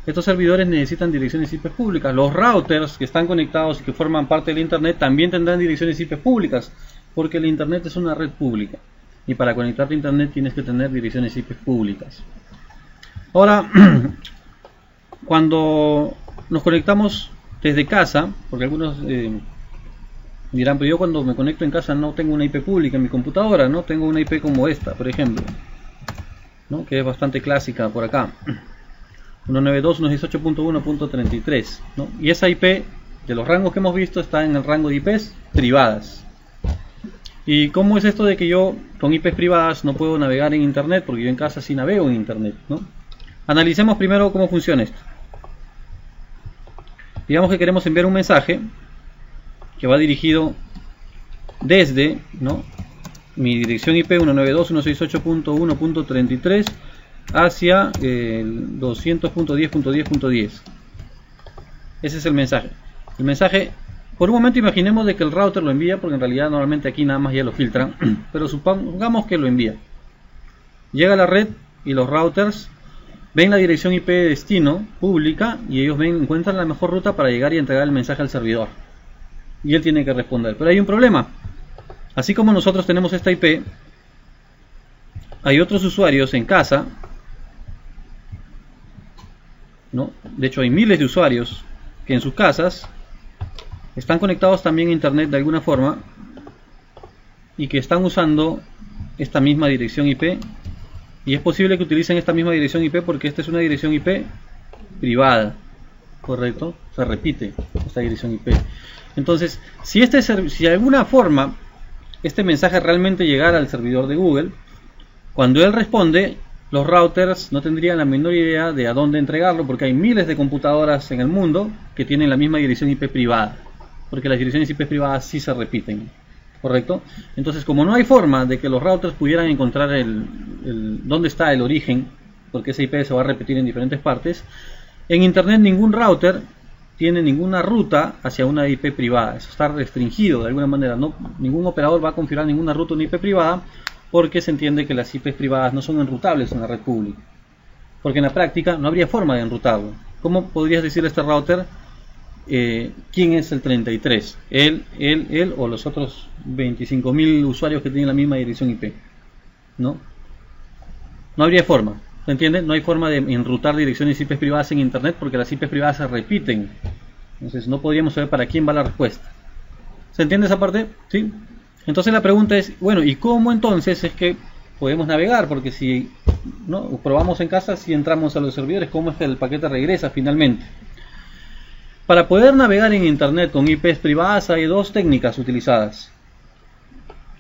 Estos servidores necesitan direcciones IP públicas. Los routers que están conectados y que forman parte del internet también tendrán direcciones IP públicas, porque el internet es una red pública y para conectarte a internet tienes que tener direcciones IP públicas. Ahora, cuando nos conectamos desde casa, porque algunos dirán, pero yo cuando me conecto en casa no tengo una IP pública en mi computadora, no tengo una IP como esta, por ejemplo, ¿no? Que es bastante clásica por acá, 192.168.1.33, ¿no? Y esa IP de los rangos que hemos visto está en el rango de IPs privadas. ¿Y cómo es esto de que yo con IPs privadas no puedo navegar en internet? Porque yo en casa sí navego en internet, ¿no? Analicemos primero cómo funciona esto. Digamos que queremos enviar un mensaje que va dirigido desde, ¿no?, mi dirección IP 192.168.1.33 hacia el 200.10.10.10. Ese es el mensaje. El mensaje, por un momento imaginemos de que el router lo envía, porque en realidad normalmente aquí nada más ya lo filtran, pero supongamos que lo envía. Llega a la red y los routers ven la dirección IP de destino pública y ellos encuentran la mejor ruta para llegar y entregar el mensaje al servidor. Y él tiene que responder. Pero hay un problema. Así como nosotros tenemos esta IP, hay otros usuarios en casa, ¿no? De hecho hay miles de usuarios que en sus casas están conectados también a internet de alguna forma y que están usando esta misma dirección IP. Y es posible que utilicen esta misma dirección IP porque esta es una dirección IP privada, ¿correcto? Se repite esta dirección IP. Entonces, si de alguna forma este mensaje realmente llegara al servidor de Google, cuando él responde, los routers no tendrían la menor idea de a dónde entregarlo, porque hay miles de computadoras en el mundo que tienen la misma dirección IP privada, porque las direcciones IP privadas sí se repiten, ¿correcto? Entonces, como no hay forma de que los routers pudieran encontrar dónde está el origen, porque esa IP se va a repetir en diferentes partes, en internet ningún router tiene ninguna ruta hacia una IP privada. Eso está restringido de alguna manera. Ningún operador va a configurar ninguna ruta a una IP privada, porque se entiende que las IPs privadas no son enrutables en la red pública, porque en la práctica no habría forma de enrutarlo. ¿Cómo podrías decirle a este router quién es el 33? Él o los otros 25.000 usuarios que tienen la misma dirección IP. No habría forma. ¿Se entiende? No hay forma de enrutar direcciones IP privadas en internet porque las IP privadas se repiten. Entonces no podríamos saber para quién va la respuesta. ¿Se entiende esa parte? ¿Sí? Entonces la pregunta es, bueno, ¿y cómo entonces es que podemos navegar? Porque si no probamos en casa, si entramos a los servidores, ¿cómo es que el paquete regresa finalmente? Para poder navegar en internet con IPs privadas hay dos técnicas utilizadas.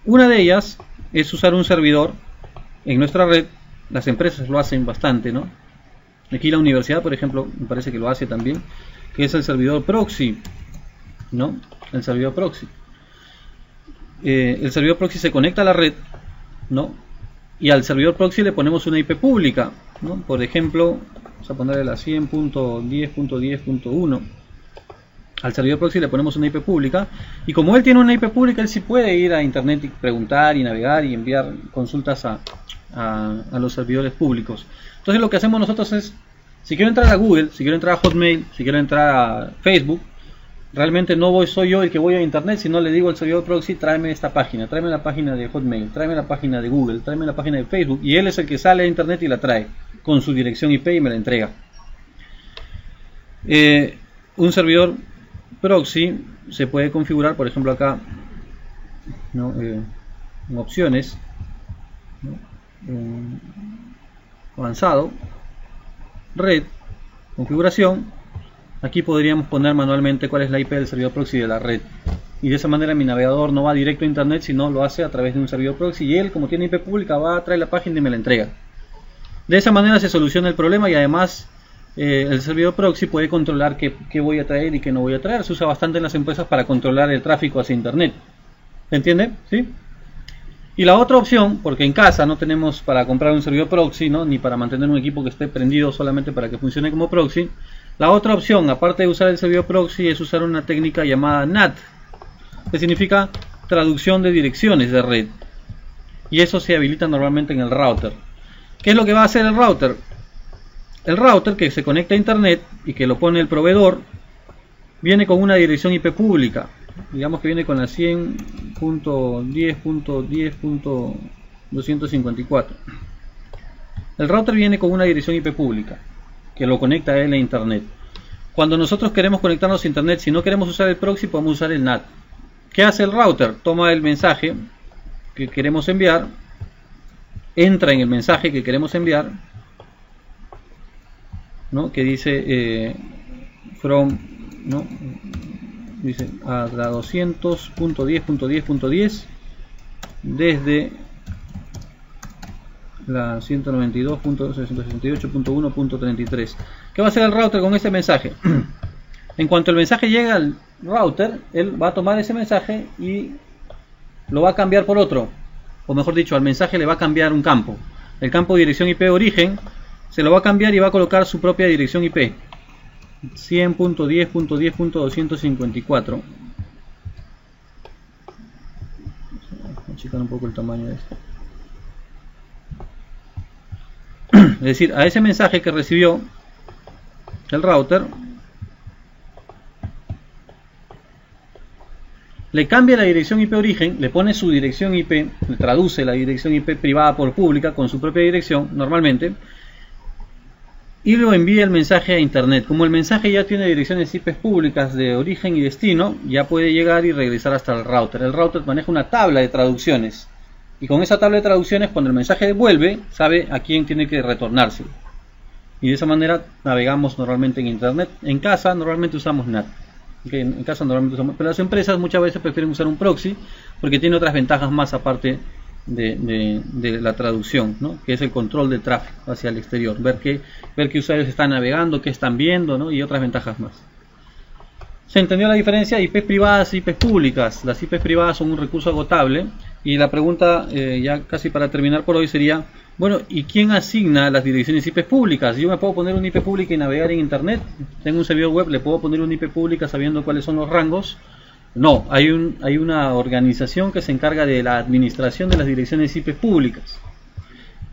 Una de ellas es usar un servidor en nuestra red. Las empresas lo hacen bastante, ¿no? Aquí la universidad, por ejemplo, me parece que lo hace también, que es el servidor proxy, ¿no? El servidor proxy. El servidor proxy se conecta a la red, ¿no? Y al servidor proxy le ponemos una IP pública, ¿no? Por ejemplo, vamos a ponerle la 100.10.10.1. Al servidor proxy le ponemos una IP pública, y como él tiene una IP pública, él sí puede ir a internet y preguntar y navegar y enviar consultas a los servidores públicos. Entonces lo que hacemos nosotros es, si quiero entrar a Google, si quiero entrar a Hotmail, si quiero entrar a Facebook, realmente no soy yo el que voy a internet, sino le digo al servidor proxy, tráeme esta página, tráeme la página de Hotmail, tráeme la página de Google, tráeme la página de Facebook, y él es el que sale a internet y la trae con su dirección IP y me la entrega. Un servidor proxy se puede configurar, por ejemplo acá, ¿no? En opciones, ¿no? Avanzado, red, configuración. Aquí podríamos poner manualmente cuál es la IP del servidor proxy de la red, y de esa manera mi navegador no va directo a internet, sino lo hace a través de un servidor proxy, y él, como tiene IP pública, va a traer la página y me la entrega. De esa manera se soluciona el problema, y además el servidor proxy puede controlar qué voy a traer y qué no voy a traer. Se usa bastante en las empresas para controlar el tráfico hacia internet. ¿Se entiende? ¿Sí? Y la otra opción, porque en casa no tenemos para comprar un servidor proxy, ¿no?, ni para mantener un equipo que esté prendido solamente para que funcione como proxy, la otra opción, aparte de usar el servidor proxy, es usar una técnica llamada NAT, que significa traducción de direcciones de red. Y eso se habilita normalmente en el router. ¿Qué es lo que va a hacer el router? El router, que se conecta a internet y que lo pone el proveedor, viene con una dirección IP pública. Digamos que viene con la 100.10.10.254. El router viene con una dirección IP pública que lo conecta a él a internet. Cuando nosotros queremos conectarnos a internet, si no queremos usar el proxy, podemos usar el NAT. ¿Qué hace el router? Toma el mensaje que queremos enviar, entra en el mensaje que queremos enviar, ¿no?, que dice from, ¿no?, dice a la 200.10.10.10 desde la 192.668.1.33. ¿Qué va a hacer el router con ese mensaje? En cuanto el mensaje llega al router, él va a tomar ese mensaje y lo va a cambiar por otro, o mejor dicho, al mensaje le va a cambiar un campo. El campo de dirección IP origen se lo va a cambiar y va a colocar su propia dirección IP, 100.10.10.254. Voy a achicar un poco el tamaño de esto. Es decir, a ese mensaje que recibió el router le cambia la dirección IP origen, le pone su dirección IP, le traduce la dirección IP privada por pública con su propia dirección normalmente, y lo envía el mensaje a internet. Como el mensaje ya tiene direcciones IP públicas de origen y destino, ya puede llegar y regresar hasta el router. El router maneja una tabla de traducciones, y con esa tabla de traducciones, cuando el mensaje vuelve, sabe a quién tiene que retornarse. Y de esa manera navegamos normalmente en internet. En casa normalmente usamos NAT. Okay, en casa normalmente usamos, pero las empresas muchas veces prefieren usar un proxy porque tiene otras ventajas más aparte de la traducción, ¿no?, que es el control del tráfico hacia el exterior, ver qué usuarios están navegando, qué están viendo, ¿no?, y otras ventajas más. ¿Se entendió la diferencia? IPs privadas e IPs públicas. Las IPs privadas son un recurso agotable, y la pregunta ya casi para terminar por hoy sería, bueno, ¿y quién asigna las direcciones IP públicas? Yo me puedo poner una IP pública y navegar en internet. Tengo un servidor web, le puedo poner una IP pública sabiendo cuáles son los rangos. No, hay una organización que se encarga de la administración de las direcciones IP públicas,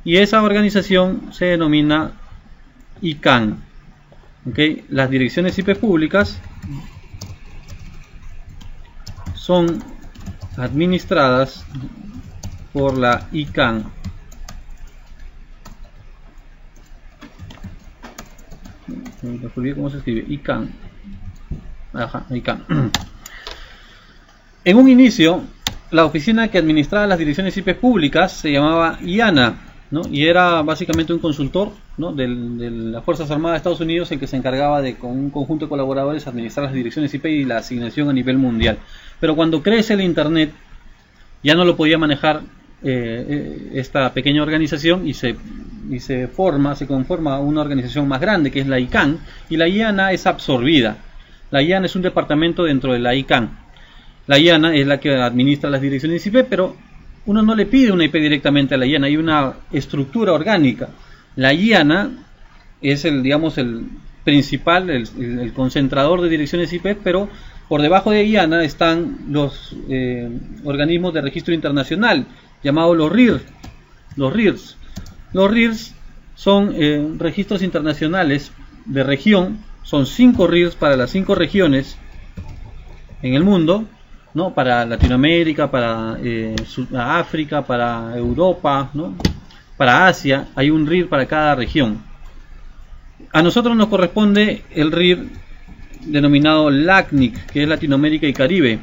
y esa organización se denomina ICANN. ¿Okay? Las direcciones IP públicas son administradas por la ICANN. ¿Cómo se escribe? ICANN. Ajá, ICANN. En un inicio, la oficina que administraba las direcciones IP públicas se llamaba IANA, ¿no?, y era básicamente un consultor, ¿no?, de las Fuerzas Armadas de Estados Unidos, el que se encargaba de, con un conjunto de colaboradores, administrar las direcciones IP y la asignación a nivel mundial. Pero cuando crece el internet, ya no lo podía manejar esta pequeña organización, y se conforma una organización más grande, que es la ICANN, y la IANA es absorbida. La IANA es un departamento dentro de la ICANN. La IANA es la que administra las direcciones IP, pero uno no le pide una IP directamente a la IANA, hay una estructura orgánica. La IANA es el principal, el concentrador de direcciones IP, pero por debajo de IANA están los organismos de registro internacional, llamados los RIR. Los RIRs son registros internacionales de región. Son 5 RIRs para las 5 regiones en el mundo, ¿no?, para Latinoamérica, para África, para Europa, ¿no?, para Asia. Hay un RIR para cada región. A nosotros nos corresponde el RIR denominado LACNIC, que es Latinoamérica y Caribe.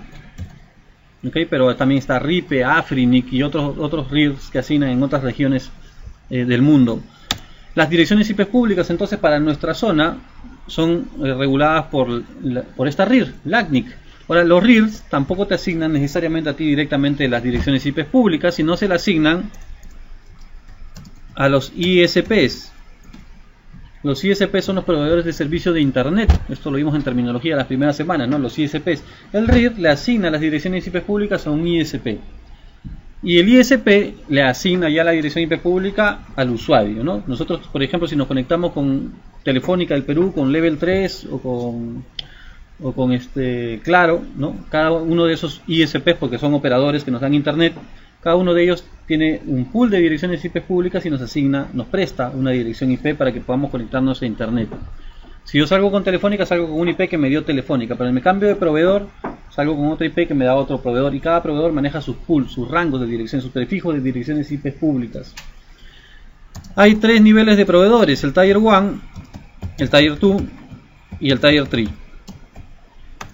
¿Okay? Pero también está RIPE, AFRINIC y otros RIRs que asignan en otras regiones del mundo. Las direcciones IP públicas, entonces, para nuestra zona son reguladas por esta RIR, LACNIC. Ahora, los RIRs tampoco te asignan necesariamente a ti directamente las direcciones IP públicas, sino se le asignan a los ISPs. Los ISPs son los proveedores de servicio de Internet. Esto lo vimos en terminología las primeras semanas, ¿no? Los ISPs. El RIR le asigna las direcciones IP públicas a un ISP. Y el ISP le asigna ya la dirección IP pública al usuario, ¿no? Nosotros, por ejemplo, si nos conectamos con Telefónica del Perú, con Level 3 o con Claro, ¿no? Cada uno de esos ISPs, porque son operadores que nos dan Internet, cada uno de ellos tiene un pool de direcciones IP públicas y nos presta una dirección IP para que podamos conectarnos a Internet. Si yo salgo con Telefónica, salgo con un IP que me dio Telefónica, pero me cambio de proveedor, salgo con otro IP que me da otro proveedor, y cada proveedor maneja sus pools, sus rangos de dirección, sus prefijos de direcciones IP públicas. Hay tres niveles de proveedores: el Tier 1, el Tier 2 y el Tier 3.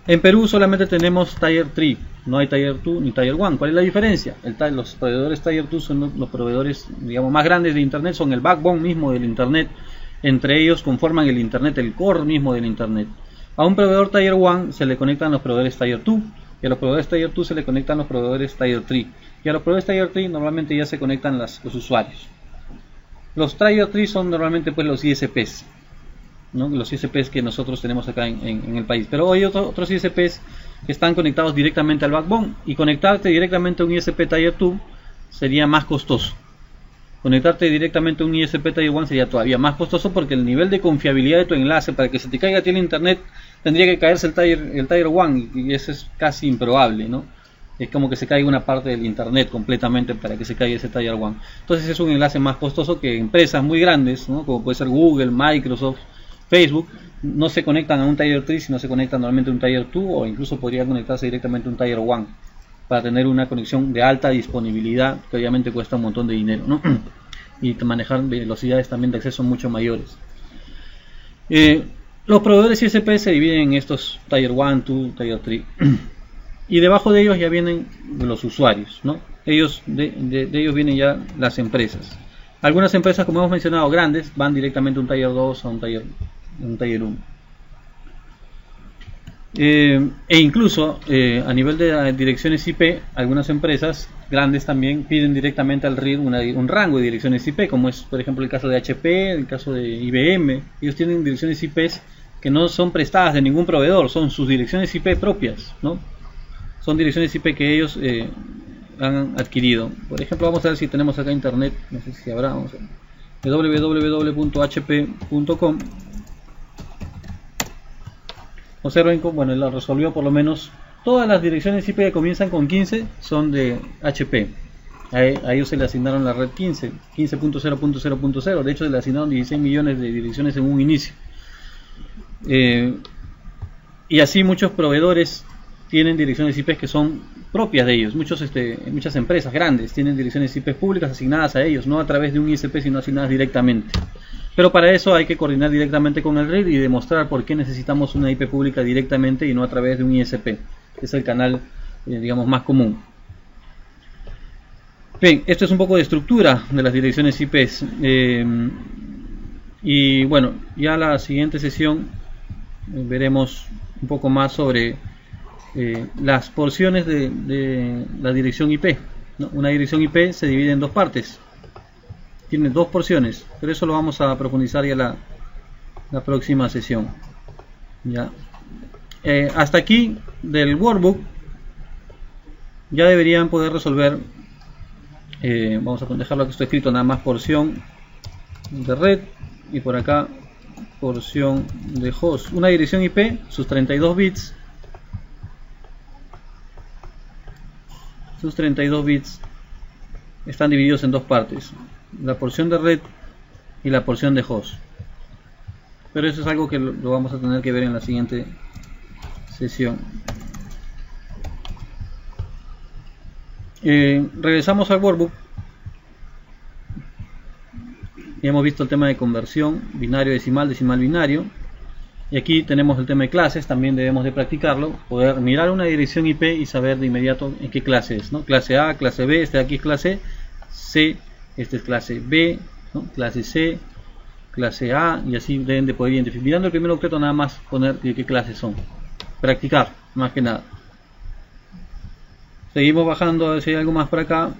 En Perú solamente tenemos Tier 3, no hay Tier 2 ni Tier 1. ¿Cuál es la diferencia? Los proveedores Tier 2 son los proveedores, digamos, más grandes de Internet, son el backbone mismo del Internet. Entre ellos conforman el Internet, el core mismo del Internet. A un proveedor Tier 1 se le conectan los proveedores Tier 2, y a los proveedores Tier 2 se le conectan los proveedores Tier 3. Y a los proveedores Tier 3 normalmente ya se conectan los usuarios. Los Tier 3 son normalmente pues los ISPs, ¿no? Los ISPs que nosotros tenemos acá en el país. Pero hay otros ISPs que están conectados directamente al backbone, y conectarte directamente a un ISP Tier 2 sería más costoso. Conectarte directamente a un ISP Tier 1 sería todavía más costoso, porque el nivel de confiabilidad de tu enlace, para que se te caiga a ti el Internet, tendría que caerse el Tier 1, y eso es casi improbable, ¿no? Es como que se caiga una parte del Internet completamente para que se caiga ese Tier 1. Entonces es un enlace más costoso que empresas muy grandes, ¿no? Como puede ser Google, Microsoft, Facebook, no se conectan a un Tier 3, sino se conectan normalmente a un Tier 2, o incluso podrían conectarse directamente a un Tier 1 para tener una conexión de alta disponibilidad, que obviamente cuesta un montón de dinero, ¿no? Y manejar velocidades también de acceso mucho mayores. Los proveedores ISP se dividen en estos Tier 1, 2, Tier 3. Y debajo de ellos ya vienen los usuarios, ¿no? De ellos vienen ya las empresas. Algunas empresas, como hemos mencionado, grandes, van directamente a un Tier 2, a un Tier 1. E incluso a nivel de direcciones IP, algunas empresas grandes también piden directamente al RIR un rango de direcciones IP, como es por ejemplo el caso de HP, el caso de IBM. Ellos tienen direcciones IPs que no son prestadas de ningún proveedor, son sus direcciones IP propias, ¿no? Son direcciones IP que ellos han adquirido. Por ejemplo, vamos a ver si tenemos acá internet, no sé si habrá, vamos a ver, www.hp.com. Observen cómo, bueno, la resolvió por lo menos todas las direcciones IP que comienzan con 15 son de HP. A ellos se le asignaron la red 15.0.0.0. De hecho, se le asignaron 16 millones de direcciones en un inicio. Y así muchos proveedores tienen direcciones IP que son propias de ellos. Muchas empresas grandes tienen direcciones IP públicas asignadas a ellos, no a través de un ISP, sino asignadas directamente. Pero para eso hay que coordinar directamente con el RIR y demostrar por qué necesitamos una IP pública directamente y no a través de un ISP, que es el canal, digamos, más común. Bien, esto es un poco de estructura de las direcciones IPs. Y bueno, ya la siguiente sesión veremos un poco más sobre las porciones de la dirección IP, ¿no? Una dirección IP se divide en dos partes. Tiene dos porciones, pero eso lo vamos a profundizar ya la próxima sesión. Ya. Hasta aquí del workbook ya deberían poder resolver. Vamos a dejarlo que está escrito nada más: porción de red y por acá porción de host. Una dirección IP, sus 32 bits. Sus 32 bits están divididos en dos partes: la porción de red y la porción de host. Pero eso es algo que lo vamos a tener que ver en la siguiente sesión. Regresamos al workbook. Ya hemos visto el tema de conversión, binario decimal, decimal binario. Y aquí tenemos el tema de clases, también debemos de practicarlo, poder mirar una dirección IP y saber de inmediato en qué clase es, ¿no? Clase A, clase B, este de aquí es clase C, este es clase B, ¿no? Clase C, clase A, y así deben de poder identificar. Mirando el primer objeto nada más poner de qué clases son. Practicar, más que nada. Seguimos bajando a ver si hay algo más por acá.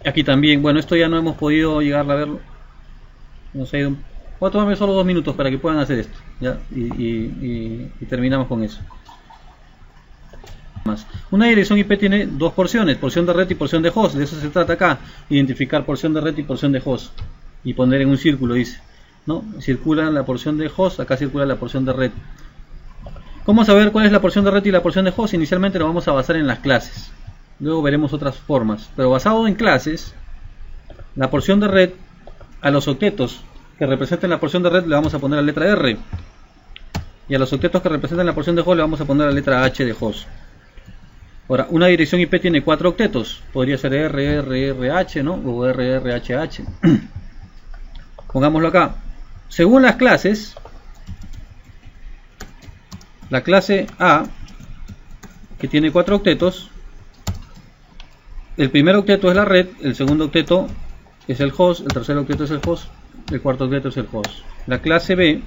Aquí también, bueno, esto ya no hemos podido llegar a verlo. Nos ha ido. Voy a tomarme solo 2 minutos para que puedan hacer esto, ¿ya? Y terminamos con eso. Una dirección IP tiene dos porciones, porción de red y porción de host. De eso se trata acá, identificar porción de red y porción de host y poner en un círculo, dice, ¿no? Circula la porción de host, acá circula la porción de red. ¿Cómo saber cuál es la porción de red y la porción de host? Inicialmente lo vamos a basar en las clases, luego veremos otras formas, pero basado en clases, la porción de red, a los octetos que representen la porción de red le vamos a poner la letra R, y a los octetos que representan la porción de host le vamos a poner la letra H de host. Ahora, una dirección IP tiene 4 octetos, podría ser RRRH, ¿no? O RRHH. Pongámoslo acá. Según las clases, la clase A, que tiene 4 octetos, el primer octeto es la red, el segundo octeto es el host, el tercer octeto es el host, el cuarto octeto es el host. La clase B,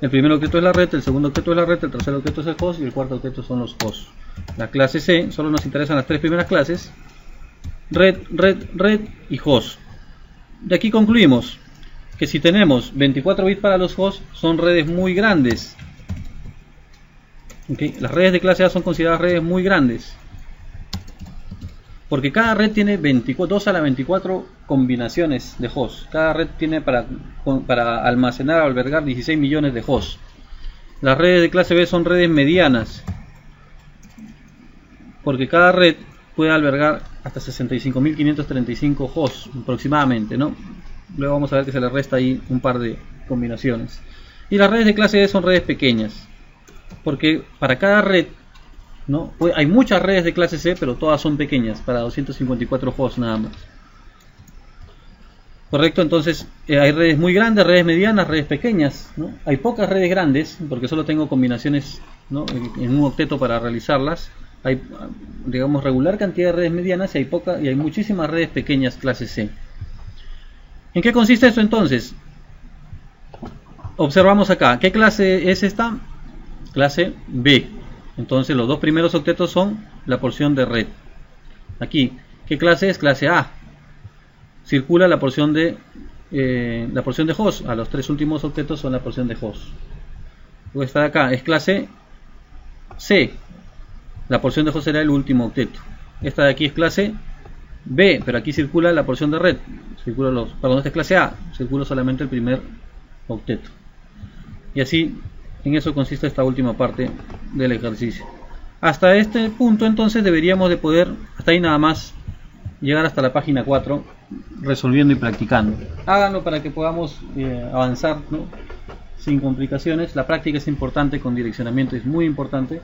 el primer octeto es la red, el segundo octeto es la red, el tercer octeto es el host y el cuarto octeto son los hosts. La clase C, solo nos interesan las 3 primeras clases, red, red, red y host. De aquí concluimos que si tenemos 24 bits para los hosts, son redes muy grandes. ¿Okay? Las redes de clase A son consideradas redes muy grandes, porque cada red tiene 2 a la 24 combinaciones de hosts. Cada red tiene para almacenar o albergar 16 millones de hosts. Las redes de clase B son redes medianas, porque cada red puede albergar hasta 65.535 hosts aproximadamente, ¿no? Luego vamos a ver que se le resta ahí un par de combinaciones. Y las redes de clase D son redes pequeñas, porque para cada red, ¿no? Hay muchas redes de clase C, pero todas son pequeñas, para 254 hosts nada más. Correcto, entonces hay redes muy grandes, redes medianas, redes pequeñas, ¿no? Hay pocas redes grandes, porque solo tengo combinaciones, ¿no? en un octeto para realizarlas. Hay, digamos, regular cantidad de redes medianas y hay muchísimas redes pequeñas clase C. ¿En qué consiste esto entonces? Observamos acá, ¿qué clase es esta? Clase B. Entonces los 2 primeros octetos son la porción de red. Aquí, ¿qué clase es? Clase A. Circula la porción de host. A los 3 últimos octetos son la porción de host. Luego está acá, es clase C. La porción de host será el último octeto. Esta de aquí es clase B, pero aquí circula la porción de red. Esta es clase A. Circula solamente el primer octeto. Y así, en eso consiste esta última parte del ejercicio. Hasta este punto entonces deberíamos de poder, hasta ahí nada más, llegar hasta la página 4 resolviendo y practicando. Háganlo para que podamos avanzar, ¿no? Sin complicaciones. La práctica es importante, con direccionamiento es muy importante.